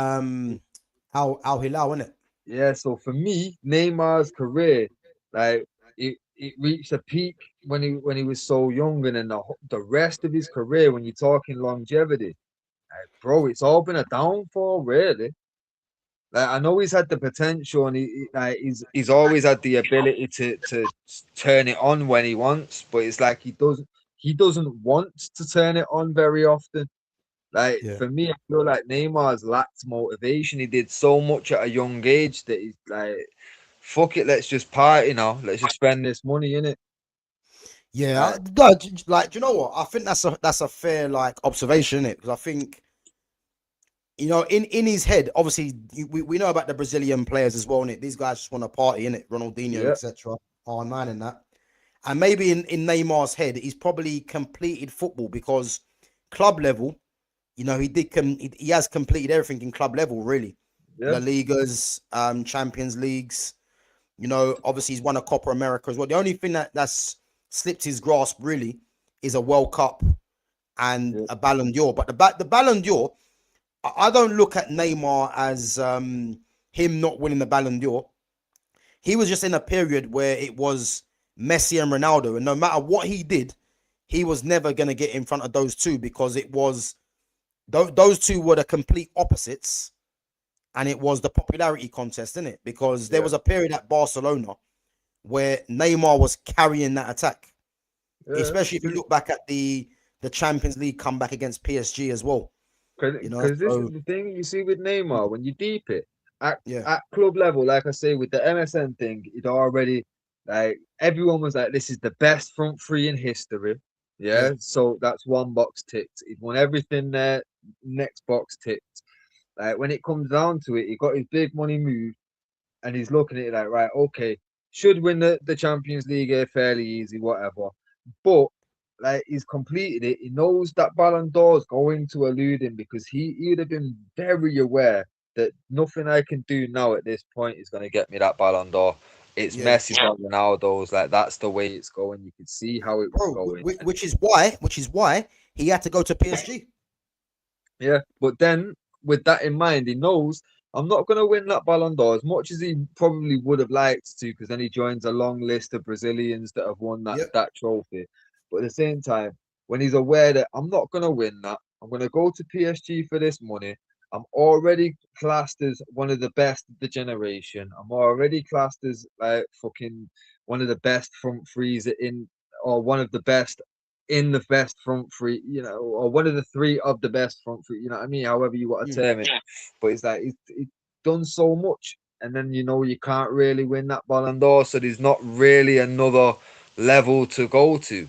Al Hilal, isn't it? Yeah, so for me, Neymar's career, like it reached a peak when he was so young, and then the rest of his career, when you're talking longevity, like, bro, it's all been a downfall, really. Like I know he's had the potential, and like he's always had the ability to turn it on when he wants, but it's like he doesn't want to turn it on very often. Like Yeah. for me, I feel like Neymar's lacked motivation. He did so much at a young age that he's like, fuck it, let's just party now. Let's just spend this money in it. Yeah, Like, no, like, do you know what? I think that's a fair like observation, is it? Because I think in his head, obviously, we know about the Brazilian players as well, innit? These guys just want to party, in it, Ronaldinho, yeah, etc. R9 and that, and maybe in Neymar's head, he's probably completed football because club level, he has completed everything in club level, really. yeah, La Ligas, Champions Leagues. Obviously he's won a Copa America as well. The only thing that's slipped his grasp really is a World Cup and yeah, a Ballon d'Or. But the Ballon d'Or, I don't look at Neymar as him not winning the Ballon d'Or. He was just in a period where it was Messi and Ronaldo, and no matter what he did, he was never going to get in front of those two because it was those two were the complete opposites, and it was the popularity contest, isn't it? Because there yeah, was a period at Barcelona where Neymar was carrying that attack, yeah. especially if you look back at the Champions League comeback against PSG as well. Because this is So the thing you see with Neymar when you deep it yeah, at club level, like I say with the MSN thing, it already like everyone was like, this is the best front three in history. yeah, Yeah, so that's one box ticked. He won everything there. Next box ticked. Like when it comes down to it, he got his big money move, and he's looking at it like, right, okay, should win the Champions League here fairly easy, whatever. But like he's completed it. He knows that Ballon d'Or is going to elude him because he'd have been very aware that nothing I can do now at this point is going to get me that Ballon d'Or. It's yeah, Messi's or Ronaldo's. Like that's the way it's going. You could see how it was bro. going. Which is why he had to go to PSG. Yeah, but then with that in mind, he knows I'm not going to win that Ballon d'Or as much as he probably would have liked to, because then he joins a long list of Brazilians that have won that Yep. that trophy. But at the same time, when he's aware that I'm not going to win that, I'm going to go to PSG for this money. I'm already classed as one of the best of the generation. I'm already classed as like fucking one of the best front threes in, or one of the best in the best front three, or one of the three of the best front three, you know what I mean? However you want to Mm, term it. But it's like he's done so much, and then you can't really win that Ballon d'Or, so there's not really another level to go to.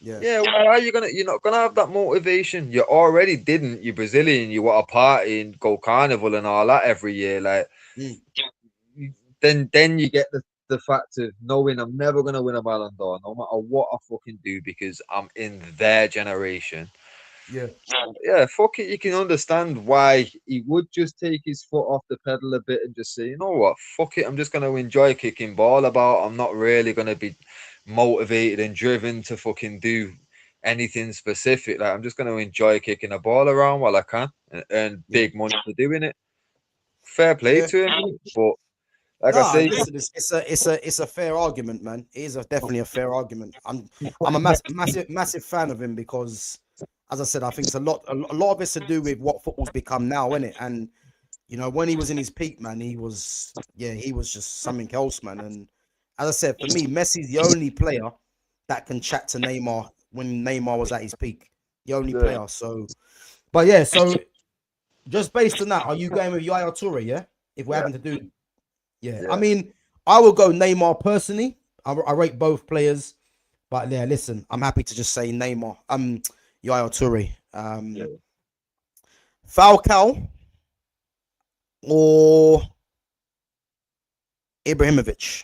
yeah. Yeah, why are you gonna? You're not gonna have that motivation. You already didn't. You're Brazilian. You want to party and go carnival and all that every year. Like Mm, then you get the fact of knowing I'm never gonna win a Ballon d'Or, no matter what I fucking do, because I'm in their generation. yeah. Yeah, fuck it. You can understand why he would just take his foot off the pedal a bit and just say, you know what, fuck it. I'm just gonna enjoy kicking ball about. I'm not really gonna be motivated and driven to fucking do anything specific. Like I'm just gonna enjoy kicking a ball around while I can and earn Yeah. big money for doing it. Fair play Yeah. to him, but Like I say, listen, it's a fair argument, man. It is definitely a fair argument. I'm a massive fan of him because, as I said, I think it's a lot of it's to do with what football's become now, isn't it? And you know, when he was in his peak, man, he was just something else, man. And as I said, for me, Messi's the only player that can chat to Neymar when Neymar was at his peak. The only player. So, but yeah, so just based on that, are you going with Yaya Toure? Yeah, if we're having to do. Yeah. I mean, I will go Neymar personally. I rate both players, but yeah, listen, I'm happy to just say Neymar. Yaya Toure. Falcao or Ibrahimovic.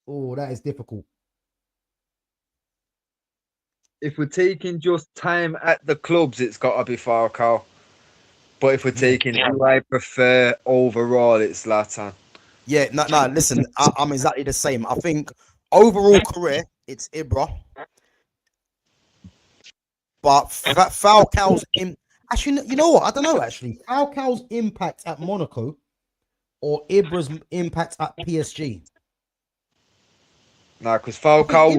Oh, that is difficult. If we're taking just time at the clubs, it's got to be Falcao. But if we're taking who I prefer overall, it's Zlatan. Yeah, no, listen, I'm exactly the same. I think overall career, it's Ibra. But Falcao's actually, you know what? I don't know. Actually, Falcao's impact at Monaco or Ibra's impact at PSG. Nah, because Falcao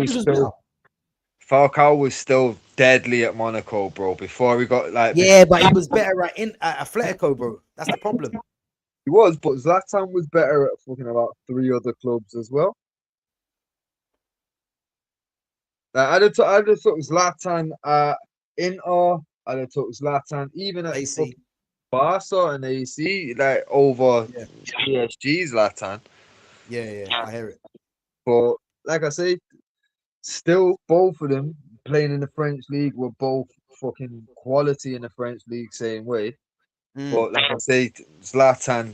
was still deadly at Monaco, bro. Before we got like But he was better at Atletico, bro. That's the problem. He was, but Zlatan was better at fucking about 3 other clubs as well. Like, I'd have took Zlatan at Inter. I'd have took Zlatan even at AC. Barca and AC, like over PSG Zlatan. Yeah, I hear it. But like I say, still both of them playing in the French league were both fucking quality in the French league, same way. But like I say, Zlatan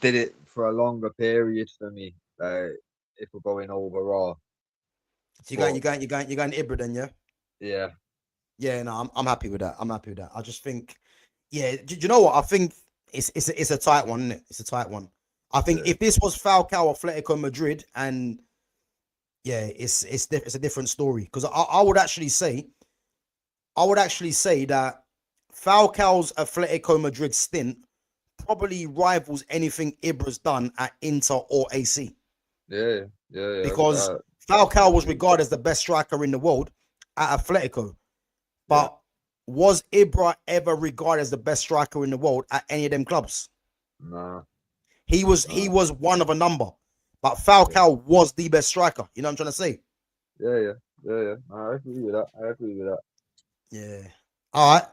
did it for a longer period for me. If we're going overall. So you're going Ibra then, yeah? Yeah. Yeah, no, I'm happy with that. I just think, do you know what? I think it's a tight one, isn't it? It's a tight one. I think if this was Falcao, Atletico Madrid, and it's a different story. Because I would actually say that Falcao's Atletico Madrid stint probably rivals anything Ibra's done at Inter or AC. Yeah. Because Falcao was regarded as the best striker in the world at Atletico. But was Ibra ever regarded as the best striker in the world at any of them clubs? Nah. He was one of a number. But Falcao was the best striker. You know what I'm trying to say? Yeah. I agree with that. Yeah. All right.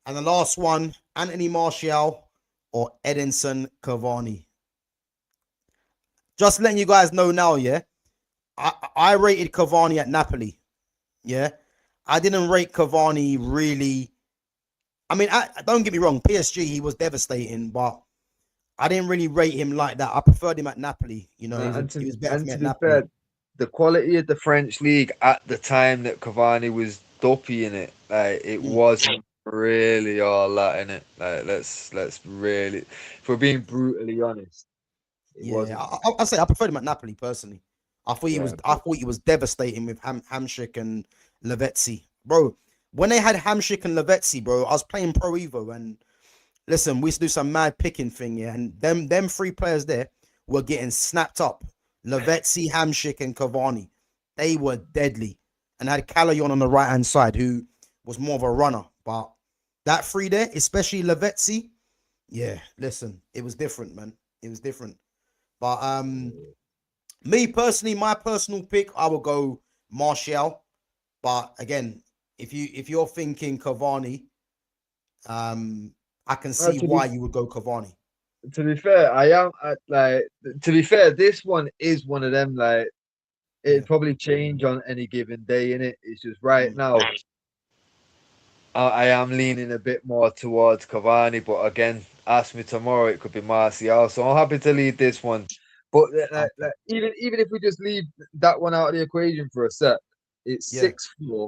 And the last one, Anthony Martial or Edinson Cavani. Just letting you guys know now, yeah. I rated Cavani at Napoli. Yeah. I didn't rate Cavani really. I mean, don't get me wrong. PSG, he was devastating, but I didn't really rate him like that. I preferred him at Napoli. You know, he was better for me at Napoli. Fair, the quality of the French league at the time that Cavani was dopey in it, like it wasn't really all that in it. Like let's really, if we're being brutally honest, I'll say I preferred him at Napoli personally. I thought he was devastating with Hamšík and Lavezzi, bro. When they had Hamšík and Lavezzi, bro, I was playing Pro Evo, and listen, we used to do some mad picking thing, and them 3 players there were getting snapped up. Lavezzi, Hamšík, and Cavani, they were deadly, and had Calayon on the right hand side, who was more of a runner. But that 3 there, especially Lavezzi, listen, it was different, man. It was different. But me personally, my personal pick, I will go Martial. But again, if you're thinking Cavani, I can see why you would go Cavani. To be fair, this one is one of them, like, it'd probably change on any given day, innit? It's just right now, I am leaning a bit more towards Cavani, but again, ask me tomorrow, it could be Martial. So I'm happy to lead this one. But even if we just leave that one out of the equation for a sec, it's 6-4.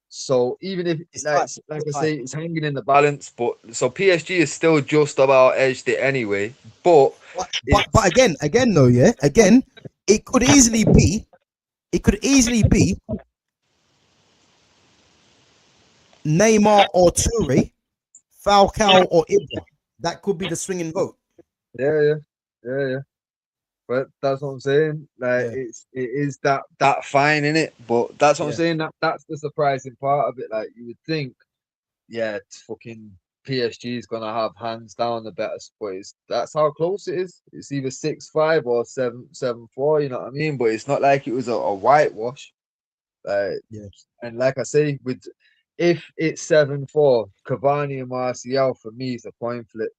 So even if I say, it's hanging in the balance, but so PSG is still just about edged it anyway. But again though, again, it could easily be Neymar or Toure, Falcao or Ibra. That could be the swinging vote. Yeah, yeah, yeah, yeah. But that's what I'm saying. Like Yeah, it is that fine in it. But that's what I'm yeah, saying. That's the surprising part of it. Like you would think, yeah, it's fucking PSG is gonna have hands down the better spot. That's how close it is. It's either 6-5 or 7-4. You know what I mean? But it's not like it was a whitewash. Like yeah, and like I say, with if it's 7-4, Cavani and Martial for me is a coin flip.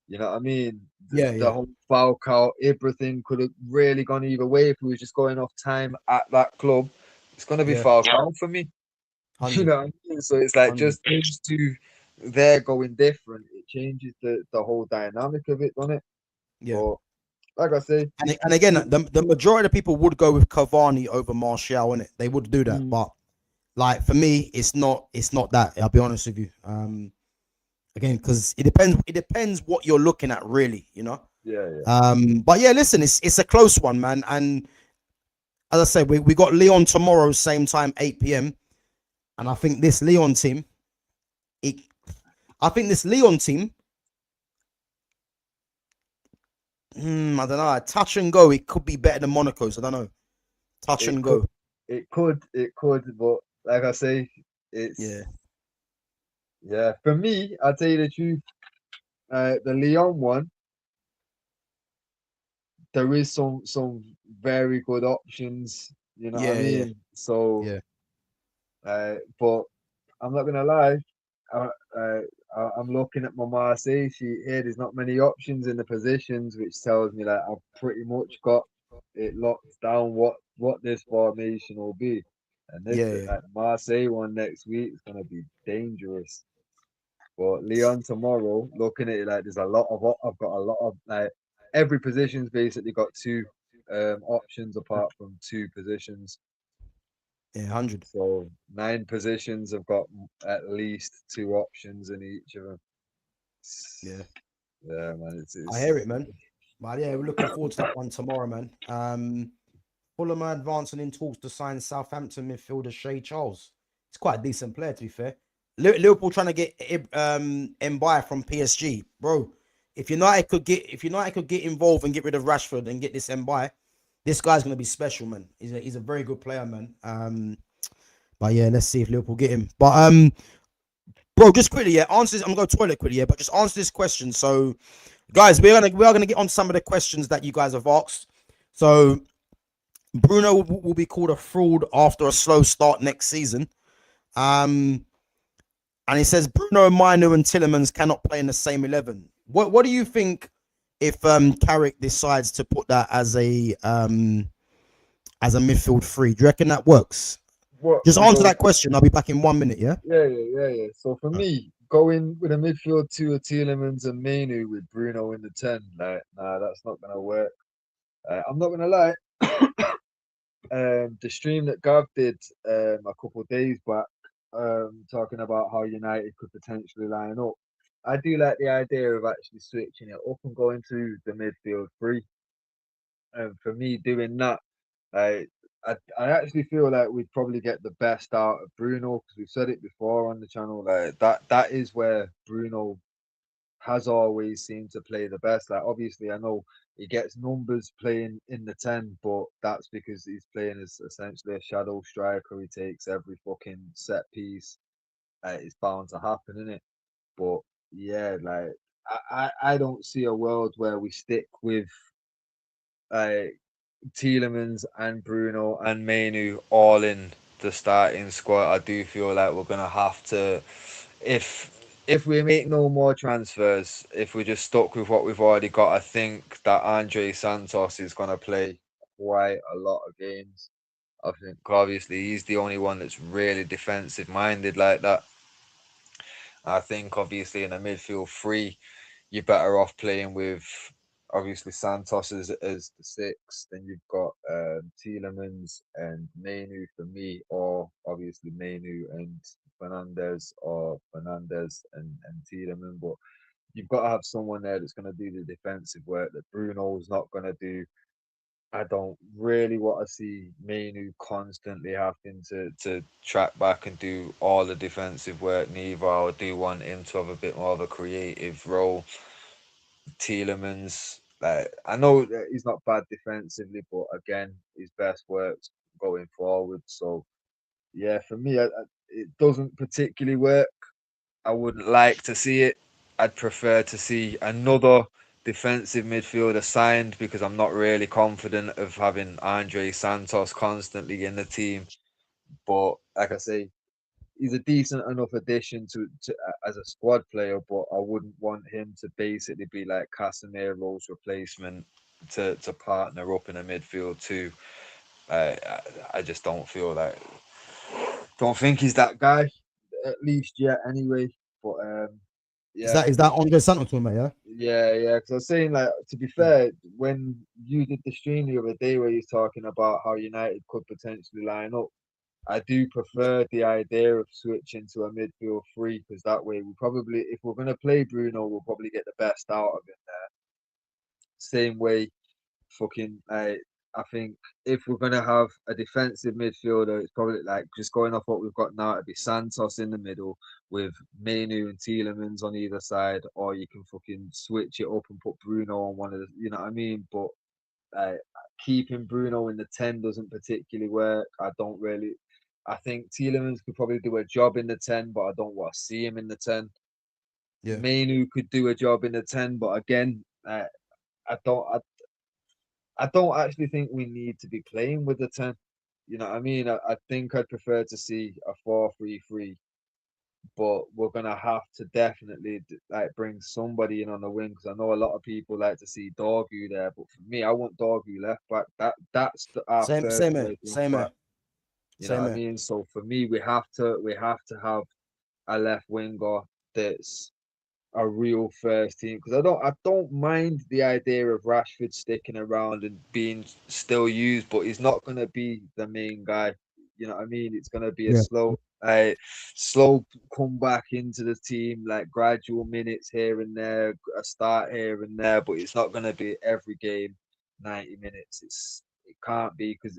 You know what I mean? The, yeah, the yeah, whole Falcao, everything could have really gone either way if we was just going off time at that club. It's gonna be yeah. Falcao for me. You 100, know what I mean? So it's like 100. just those two there going different. It changes the whole dynamic of it, doesn't it? Yeah. But like I say, And again, the majority of people would go with Cavani over Martial, innit? They would do that. mm, But like for me, it's not that. I'll be honest with you. Again, because it depends what you're looking at, really, you know. yeah, yeah. But yeah, listen, it's a close one, man. And as I said, we got Leon tomorrow, same time, 8 p.m. And I think this Leon team, it, I think this Leon team, I don't know, touch and go. It could be better than Monaco's. I don't know, touch It and could, go. it could, but like I say, it's Yeah, yeah. For me, I'll tell you the truth. The Leon one, there is some very good options. You know what I yeah, yeah, mean? So, yeah, but I'm not gonna lie. I, uh, I'm looking at my Marseille sheet here. There's not many options in the positions, which tells me that I've pretty much got it locked down what this formation will be. And this yeah, yeah. like Marseille one next week is gonna be dangerous. But Leon tomorrow, looking at it like there's a lot of I've got a lot of like every position's basically got two options apart from two positions. Yeah, 100. So 9 positions have got at least two options in each of them. Yeah, Yeah, man, I it's hear it, man. But yeah, we're looking forward to that one tomorrow, man. Fulham are advancing in talks to sign Southampton midfielder Shay Charles. It's quite a decent player, to be fair. Liverpool trying to get Mbaye from PSG, bro. If United could get involved and get rid of Rashford and get this Mbaye, this guy's gonna be special, man. He's a very good player, man. But yeah, let's see if Liverpool get him. But bro, just quickly, yeah, answer this. I'm gonna go toilet quickly, yeah, but just answer this question. So, guys, we are gonna get on some of the questions that you guys have asked. So Bruno will be called a fraud after a slow start next season. Um, and he says Bruno, Minu, and Tillemans cannot play in the same 11. What do you think if Carrick decides to put that as a midfield three? Do you reckon that works? what Just we answer go. that question. I'll be back in 1 minute. Yeah. Yeah, yeah, yeah, yeah. So for me, going with a midfield two of Tielemans and Menu with Bruno in the 10, like, nah, that's not gonna work. I'm not gonna lie. The stream that Gav did a couple of days back, talking about how United could potentially line up. I do like the idea of actually switching it up and going to the midfield three. And for me, doing that, I, I actually feel like we'd probably get the best out of Bruno because we've said it before on the channel. Like that is where Bruno has always seemed to play the best. Like obviously, I know he gets numbers playing in the 10, but that's because he's playing as essentially a shadow striker. He takes every fucking set piece. It's bound to happen, isn't it? But yeah, like I don't see a world where we stick with uh, Tielemans and Bruno and Mainu all in the starting squad. I do feel like we're gonna have to, if if we make no more transfers, if we're just stuck with what we've already got, I think that Andre Santos is gonna play quite a lot of games. I think obviously he's the only one that's really defensive minded like that. I think obviously in a midfield three, you're better off playing with obviously Santos as the six. Then you've got Tielemans and Mainu for me, or obviously Mainu and Fernandez, or Fernandez and Tielemans. But you've got to have someone there that's going to do the defensive work that Bruno's not going to do. I don't really want to see Mainu constantly having to track back and do all the defensive work neither. I do want him to have a bit more of a creative role. Tielemans. Like, I know that he's not bad defensively, but again, his best work's going forward. So yeah, for me, it doesn't particularly work. I wouldn't like to see it. I'd prefer to see another defensive midfielder signed because I'm not really confident of having Andre Santos constantly in the team. But like I say, he's a decent enough addition to as a squad player, but I wouldn't want him to basically be like Casemiro's replacement to partner up in a midfield too. I just don't think he's that guy, at least yet anyway. But yeah, Is that Andre Santos, mate? Yeah. yeah. Because I was saying, like, to be fair, when you did the stream the other day where you're talking about how United could potentially line up, I do prefer the idea of switching to a midfield three because that way we probably, if we're going to play Bruno, we'll probably get the best out of him there. Same way, fucking, I think if we're going to have a defensive midfielder, it's probably like just going off what we've got now, it'd be Santos in the middle with Mainu and Tielemans on either side, or you can fucking switch it up and put Bruno on one of the, you know what I mean? But keeping Bruno in the 10 doesn't particularly work. I think Tielemans could probably do a job in the 10, but I don't want to see him in the 10. Yeah. Mainu could do a job in the 10, but again, I don't I don't actually think we need to be playing with the 10. You know what I mean? I think I'd prefer to see a 4-3-3, but we're gonna have to definitely like bring somebody in on the wing because I know a lot of people like to see Dorgu there, but for me, I want Dorgu left back. That's our Same, third same, choice left same, back. You know same. what I mean? So for me, we have to have a left winger that's a real first team because I don't mind the idea of Rashford sticking around and being still used, but he's not gonna be the main guy. You know what I mean? It's gonna be a Yeah. slow come back into the team, like gradual minutes here and there, a start here and there, but it's not gonna be every game 90 minutes. It can't be because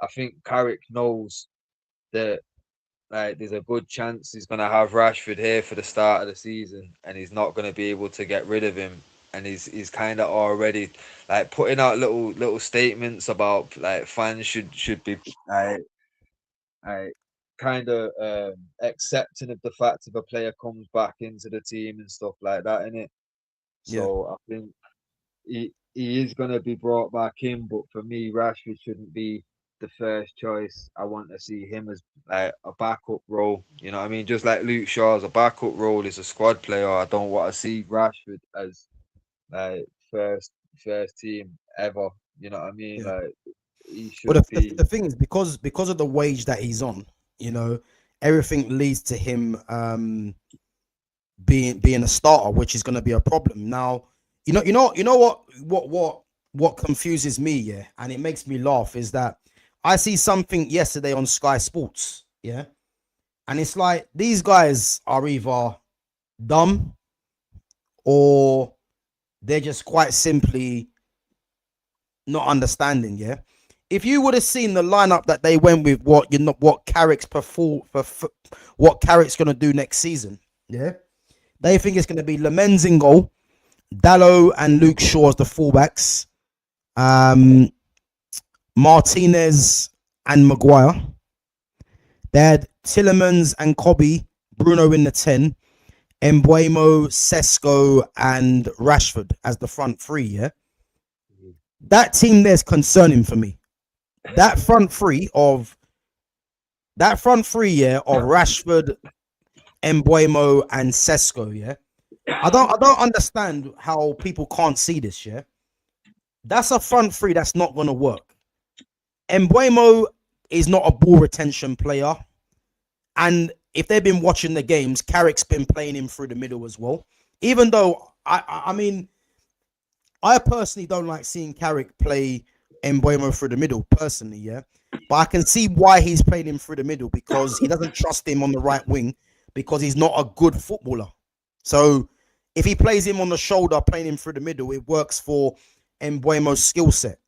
I think Carrick knows that like there's a good chance he's going to have Rashford here for the start of the season, and he's not going to be able to get rid of him. And he's kind of already like putting out little statements about like fans should be like kind of accepting of the fact if a player comes back into the team and stuff like that in it. Yeah. So I think he is going to be brought back in, but for me, Rashford shouldn't be the first choice. I want to see him as like a backup role. You know what I mean? Just like Luke Shaw's a backup role as a squad player. I don't want to see Rashford as like first team ever. You know what I mean? Yeah. Like he But should the be. thing is, because of the wage that he's on, you know, everything leads to him being a starter, which is going to be a problem. Now, you know what confuses me, yeah, and it makes me laugh is that I see something yesterday on Sky Sports, yeah, and it's like these guys are either dumb or they're just quite simply not understanding, yeah. If you would have seen the lineup that they went with, what Carrick's what Carrick's gonna do next season, yeah, they think it's gonna be Lamens in goal, Dallo and Luke Shaw as the fullbacks, Martinez and Maguire. They had Tillemans and Kobe, Bruno in the 10, Embuemo, Sesko, and Rashford as the front three, yeah. That team there's concerning for me. That front three, yeah, of Rashford, Embuemo, and Sesko, yeah. I don't understand how people can't see this, yeah. That's a front three that's not gonna work. Embuemo is not a ball retention player, and if they've been watching the games, Carrick's been playing him through the middle as well. Even though I mean, I personally don't like seeing Carrick play Embuemo through the middle, personally, yeah. But I can see why he's playing him through the middle because he doesn't trust him on the right wing because he's not a good footballer. So if he plays him on the shoulder, playing him through the middle, it works for Embuemo's skill set.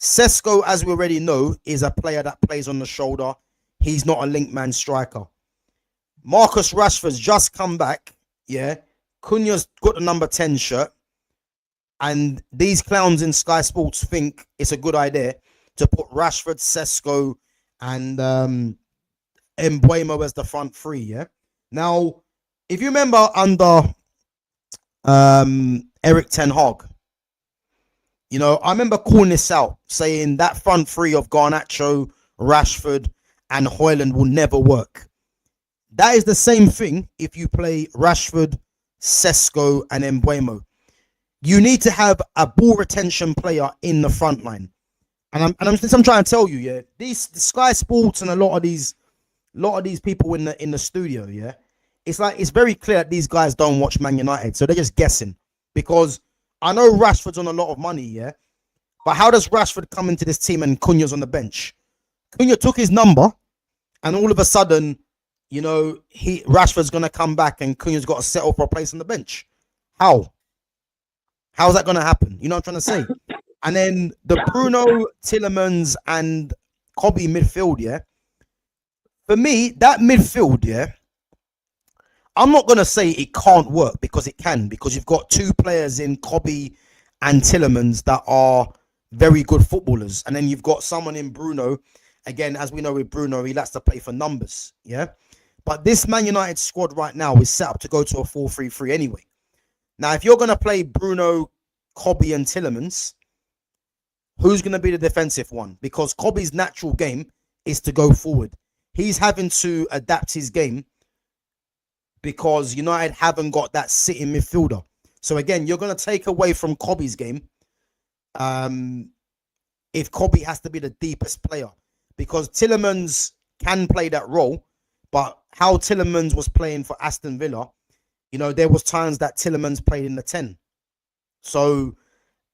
Sesko, as we already know, is a player that plays on the shoulder. He's not a link man striker. Marcus Rashford's just come back, yeah. Cunha's got the number 10 shirt. And these clowns in Sky Sports think it's a good idea to put Rashford, Sesko, and Mbuemo as the front three. Yeah. Now, if you remember under Eric Ten Hag, you know, I remember calling this out, saying that front three of Garnacho, Rashford, and Højlund will never work. That is the same thing if you play Rashford, Sesko, and Mbuemo. You need to have a ball retention player in the front line. And I'm trying to tell you, yeah, the Sky Sports and a lot of these people in the studio, yeah, it's like it's very clear that these guys don't watch Man United, so they're just guessing. Because I know Rashford's on a lot of money, yeah, but how does Rashford come into this team and Cunha's on the bench? Cunha took his number, and all of a sudden, you know, Rashford's gonna come back and Cunha's got to settle for a place on the bench. How? How's that gonna happen? You know what I'm trying to say? And then the Bruno, Tielemans, and Kobe midfield, yeah. For me, that midfield, yeah, I'm not going to say it can't work, because it can, because you've got two players in Kobe and Tielemans that are very good footballers. And then you've got someone in Bruno. Again, as we know with Bruno, he likes to play for numbers, yeah. But this Man United squad right now is set up to go to a 4-3-3 anyway. Now, if you're going to play Bruno, Kobe, and Tielemans, who's going to be the defensive one? Because Kobe's natural game is to go forward. He's having to adapt his game because United haven't got that sitting midfielder. So again, you're going to take away from Kobe's game if Kobe has to be the deepest player. Because Tielemans can play that role, but how Tielemans was playing for Aston Villa, you know, there was times that Tielemans played in the 10. So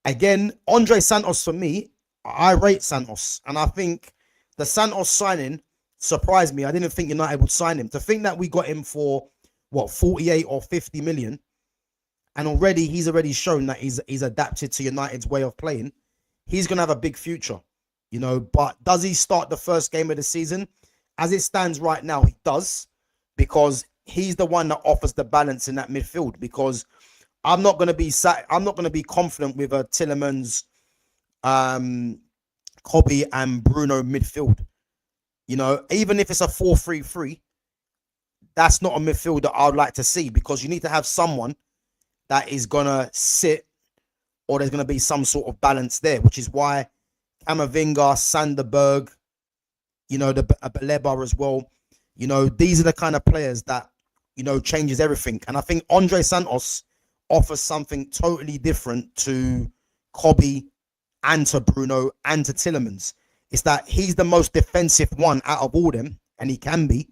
again, Andre Santos, for me, I rate Santos. And I think the Santos signing surprised me. I didn't think United would sign him. To think that we got him for, what, 48 or 50 million. And already, he's already shown that he's adapted to United's way of playing. He's going to have a big future, you know. But does he start the first game of the season? As it stands right now, he does. Because he's the one that offers the balance in that midfield. Because I'm not going to be confident with a Tielemans, Kobe, and Bruno midfield. You know, even if it's a 4-3-3, that's not a midfield that I would like to see, because you need to have someone that is going to sit, or there's going to be some sort of balance there, which is why Camavinga, Sanderberg, you know, the Baleba as well, you know, these are the kind of players that, you know, changes everything. And I think Andre Santos offers something totally different to Kobe and to Bruno and to Tielemans. It's that he's the most defensive one out of all them, and he can be,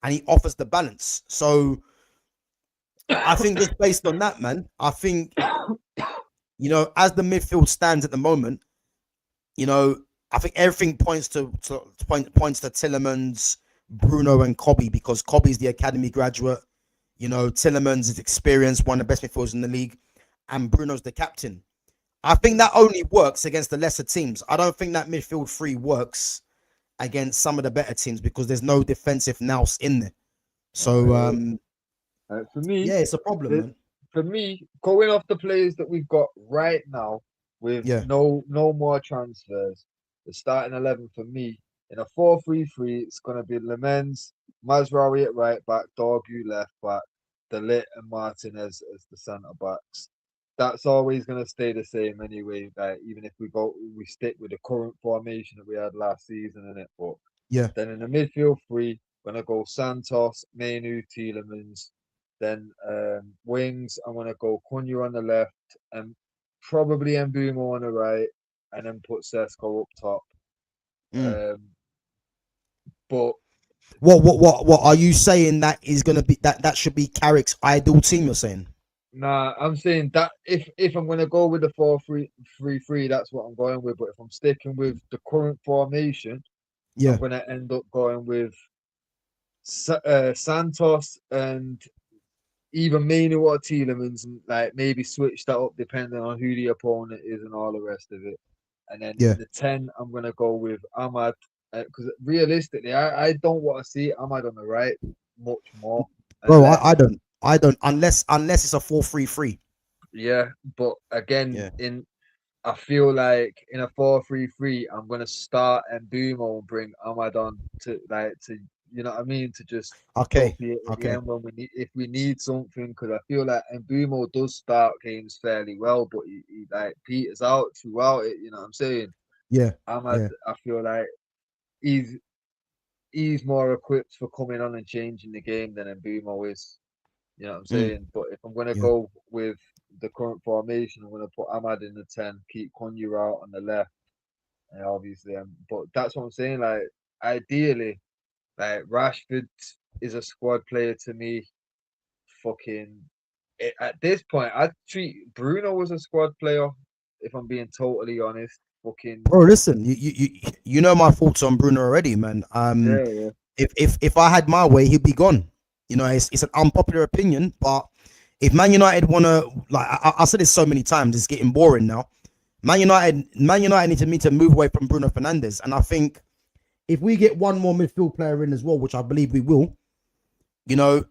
and he offers the balance. So I think just based on that, man, I think, you know, as the midfield stands at the moment, you know, I think everything points to Tielemans, Bruno, and Kobe, because Kobe's the academy graduate. You know, Tielemans is experienced, one of the best midfielders in the league, and Bruno's the captain. I think that only works against the lesser teams. I don't think that midfield three works against some of the better teams, because there's no defensive nous in there. So, for me, yeah, it's a problem, man. For me, going off the players that we've got right now, with no more transfers, the starting 11 for me in a 4-3-3, it's going to be Lemens, Mazraoui at right back, Dorgu left back, De Ligt and Martinez as the centre backs. That's always going to stay the same anyway. Like, even if we stick with the current formation that we had last season in it. But then in the midfield three, we're going to go Santos, Mainu, Tielemans. Then wings, I'm going to go Cunha on the left and probably Mbumo on the right, and then put Sesko up top. But what are you saying that is going to be that should be Carrick's ideal team? You're saying? Nah, I'm saying that if I'm going to go with the 4-3-3, that's what I'm going with. But if I'm sticking with the current formation, I'm going to end up going with Santos and either Mainu or Tielemans, and like maybe switch that up depending on who the opponent is and all the rest of it. And then in the 10, I'm going to go with Ahmad, because realistically, I don't want to see Ahmad on the right much more. Bro, I don't unless it's a 4-3-3. Yeah, but again, I feel like in a 4-3-3, I'm gonna start and Mbumo and bring Ahmad on to you know what I mean, to just help you at the end when we need if we need something, because I feel like Mbumo does start games fairly well, but he like peters out throughout it. You know what I'm saying? Yeah. Ahmad, I feel like he's he's more equipped for coming on and changing the game than Mbumo is. You know what I'm saying? But if I'm gonna go with the current formation, I'm gonna put Ahmad in the 10, keep Konya out on the left, and obviously, but that's what I'm saying. Like ideally, like Rashford is a squad player to me. Fucking at this point, I'd treat Bruno as a squad player. If I'm being totally honest, fucking Bro, listen, you know my thoughts on Bruno already, man. yeah. If I had my way, he'd be gone. You know, it's an unpopular opinion, but if Man United wanna, like I said this so many times, it's getting boring now. Man United need to move away from Bruno Fernandes, and I think if we get one more midfield player in as well, which I believe we will, you know,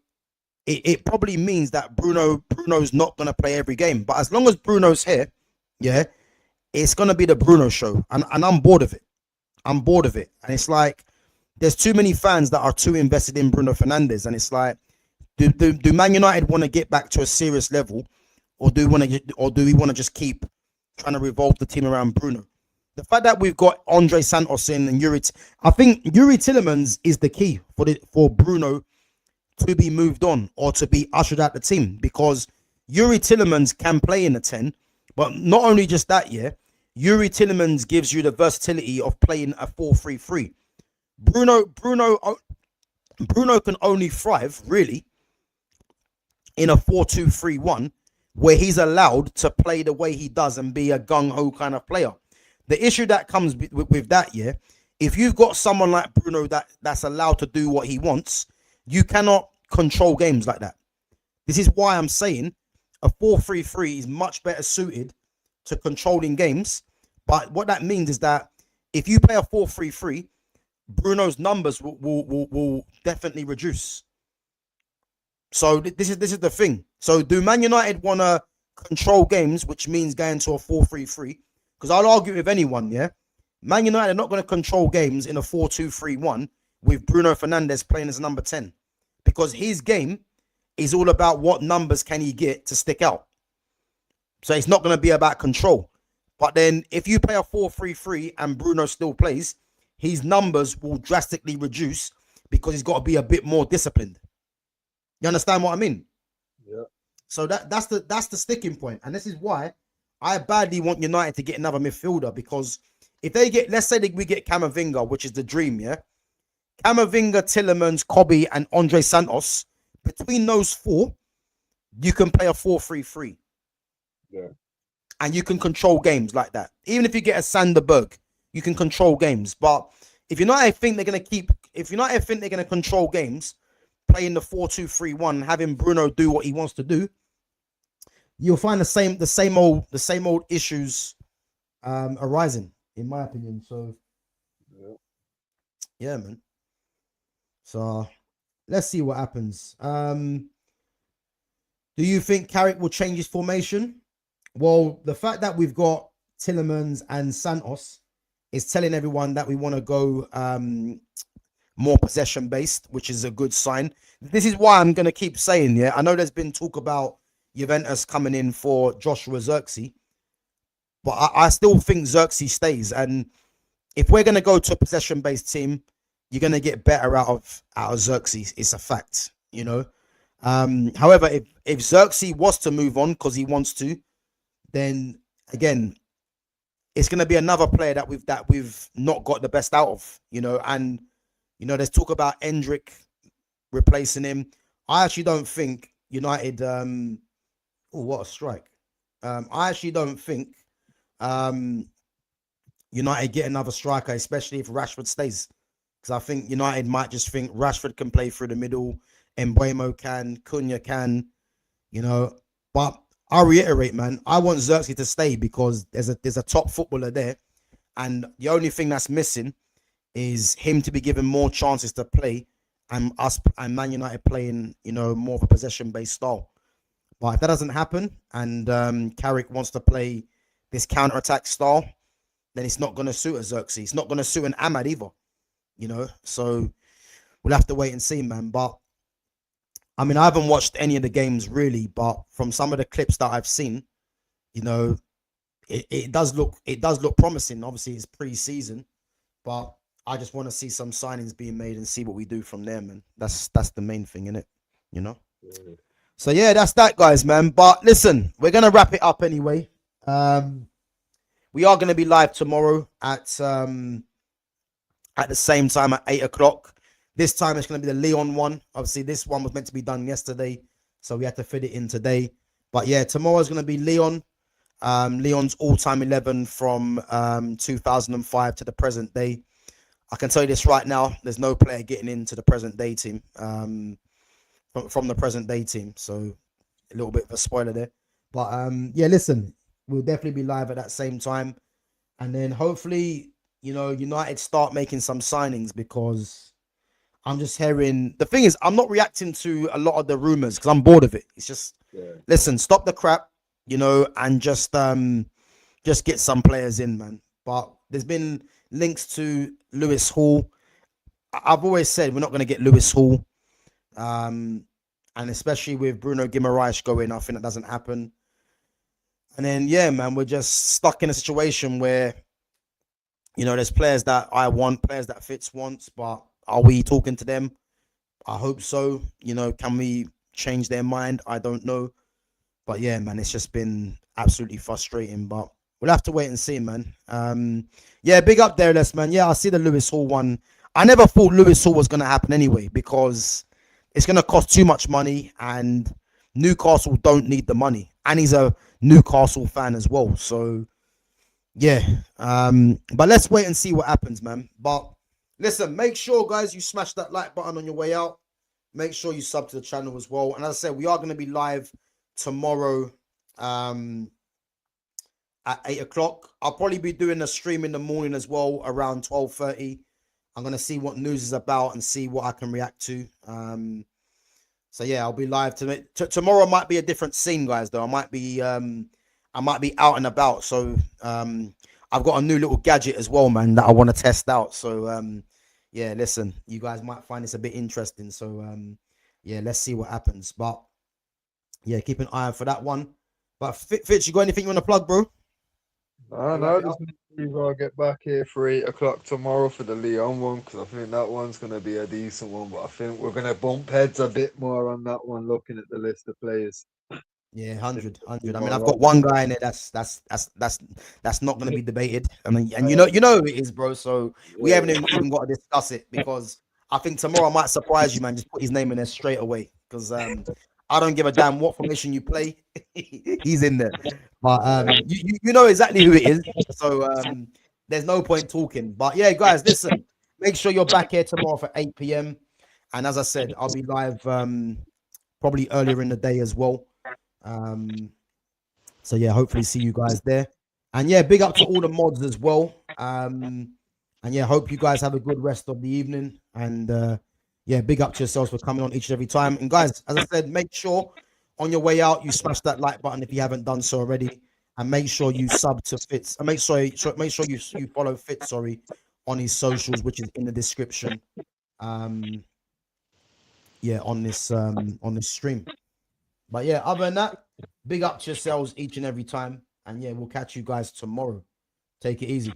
it probably means that Bruno's not gonna play every game. But as long as Bruno's here, yeah, it's gonna be the Bruno show, and I'm bored of it. I'm bored of it, and it's like there's too many fans that are too invested in Bruno Fernandes, and it's like, do Man United want to get back to a serious level, or do we want to just keep trying to revolve the team around Bruno? The fact that we've got Andre Santos in and I think Yuri Tillemans is the key for Bruno to be moved on or to be ushered out the team, because Yuri Tillemans can play in the 10, but not only just that, Yuri Tillemans gives you the versatility of playing a 4-3-3. Bruno can only thrive really in a 4-2-3-1 where he's allowed to play the way he does and be a gung-ho kind of player. The issue that comes with that, if you've got someone like Bruno that's allowed to do what he wants, you cannot control games like that. This is why I'm saying a 4-3-3 is much better suited to controlling games. But what that means is that if you play a 4-3-3, Bruno's numbers will definitely reduce. So this is the thing. So do Man United want to control games, which means going to a 4-3-3? Because I'll argue with anyone, Man United are not going to control games in a 4-2-3-1 with Bruno Fernandes playing as number 10. Because his game is all about what numbers can he get to stick out. So it's not going to be about control. But then if you play a 4-3-3 and Bruno still plays, his numbers will drastically reduce because he's got to be a bit more disciplined. You understand what I mean? Yeah. So that's the sticking point. And this is why I badly want United to get another midfielder, because if they get, let's say we get Camavinga, which is the dream, Camavinga, Tillemans, Kobe, and Andre Santos, between those four, you can play a 4-3-3. Yeah. And you can control games like that. Even if you get a Sanderberg, you can control games. But if United think they're going to control games, playing the 4-2-3-1, having Bruno do what he wants to do, you'll find the same old issues arising, in my opinion. So yeah, man. So let's see what happens. Do you think Carrick will change his formation? Well, the fact that we've got Tillemans and Santos is telling everyone that we want to go more possession based, which is a good sign. This is why I'm going to keep saying, I know there's been talk about Juventus coming in for Joshua Zirkzee, but I still think Zirkzee stays. And if we're going to go to a possession based team, you're going to get better out of Zirkzee. It's a fact, However, if Zirkzee was to move on because he wants to, then again, it's going to be another player that we've not got the best out of, and there's talk about Endrick replacing him. I actually don't think United oh, what a strike. I actually don't think United get another striker, especially if Rashford stays, because I think United might just think Rashford can play through the middle, Mbeumo can, Cunha can, but I'll reiterate, man, I want Zirkzee to stay because there's a top footballer there, and the only thing that's missing is him to be given more chances to play, and us and Man United playing, more of a possession-based style. But if that doesn't happen and Carrick wants to play this counter-attack style, then it's not going to suit a Xerxes. It's not going to suit an Ahmad either, you know. So we'll have to wait and see, man. But I mean, I haven't watched any of the games really, but from some of the clips that I've seen, you know, it does look promising. Obviously, it's pre-season, but I just want to see some signings being made and see what we do from there, man. That's the main thing, innit? You know. Yeah. So yeah, that's that, guys, man. But listen, we're gonna wrap it up anyway. We are gonna be live tomorrow at the same time at 8 o'clock. This time it's gonna be the Leon one. Obviously, this one was meant to be done yesterday, so we had to fit it in today. But yeah, tomorrow's gonna be Leon. Leon's all-time 11 from 2005 to the present day. I can tell you this right now: there's no player getting into the present day team from the present day team. So a little bit of a spoiler there. But yeah, listen, we'll definitely be live at that same time, and then hopefully, you know, United start making some signings, because I'm just hearing. The thing is, I'm not reacting to a lot of the rumors because I'm bored of it. It's just listen, stop the crap, you know, and just get some players in, man. But there's been links to Lewis Hall. I've always said we're not going to get Lewis Hall, and especially with Bruno Guimaraes going, I think that doesn't happen. And then yeah, man, we're just stuck in a situation where, you know, there's players that I want, players that Fitz wants, but are we talking to them? I hope so. You know, can we change their mind? I don't know. But yeah, man, it's just been absolutely frustrating. But we'll have to wait and see, man. Yeah, big up there, Les, man. Yeah, I see the Lewis Hall one. I never thought Lewis Hall was going to happen anyway, because it's going to cost too much money, and Newcastle don't need the money. And he's a Newcastle fan as well. So yeah, but let's wait and see what happens, man. But listen, make sure, guys, you smash that like button on your way out. Make sure you sub to the channel as well. And as I said, we are going to be live tomorrow at 8 o'clock. I'll probably be doing a stream in the morning as well around 12:30. I'm going to see what news is about and see what I can react to. So yeah, I'll be live tomorrow. Might be a different scene, guys, though. I might be out and about. So I've got a new little gadget as well, man, that I want to test out. So yeah, listen, you guys might find this a bit interesting. So yeah, let's see what happens. But yeah, keep an eye out for that one. But Fitz, you got anything you want to plug, bro? No, just I'll get back here for 8 o'clock tomorrow for the Leon one, because I think that one's going to be a decent one. But I think we're going to bump heads a bit more on that one, looking at the list of players. Yeah, 100. I mean, I've got one guy in there that's not going to be debated. I mean, and you know who it is, bro. So we haven't even got to discuss it, because I think tomorrow I might surprise you, man. Just put his name in there straight away, because I don't give a damn what formation you play. He's in there. But you know exactly who it is. So there's no point talking. But yeah, guys, listen, make sure you're back here tomorrow for 8 p.m. And as I said, I'll be live probably earlier in the day as well. So yeah, hopefully see you guys there. And yeah, big up to all the mods as well. And yeah, hope you guys have a good rest of the evening. And yeah, big up to yourselves for coming on each and every time. And guys, as I said, make sure on your way out you smash that like button if you haven't done so already, and make sure you sub to Fitz. And make sure you follow Fitz, sorry, on his socials, which is in the description. Yeah, on this stream. But yeah, other than that, big up to yourselves each and every time. And yeah, we'll catch you guys tomorrow. Take it easy.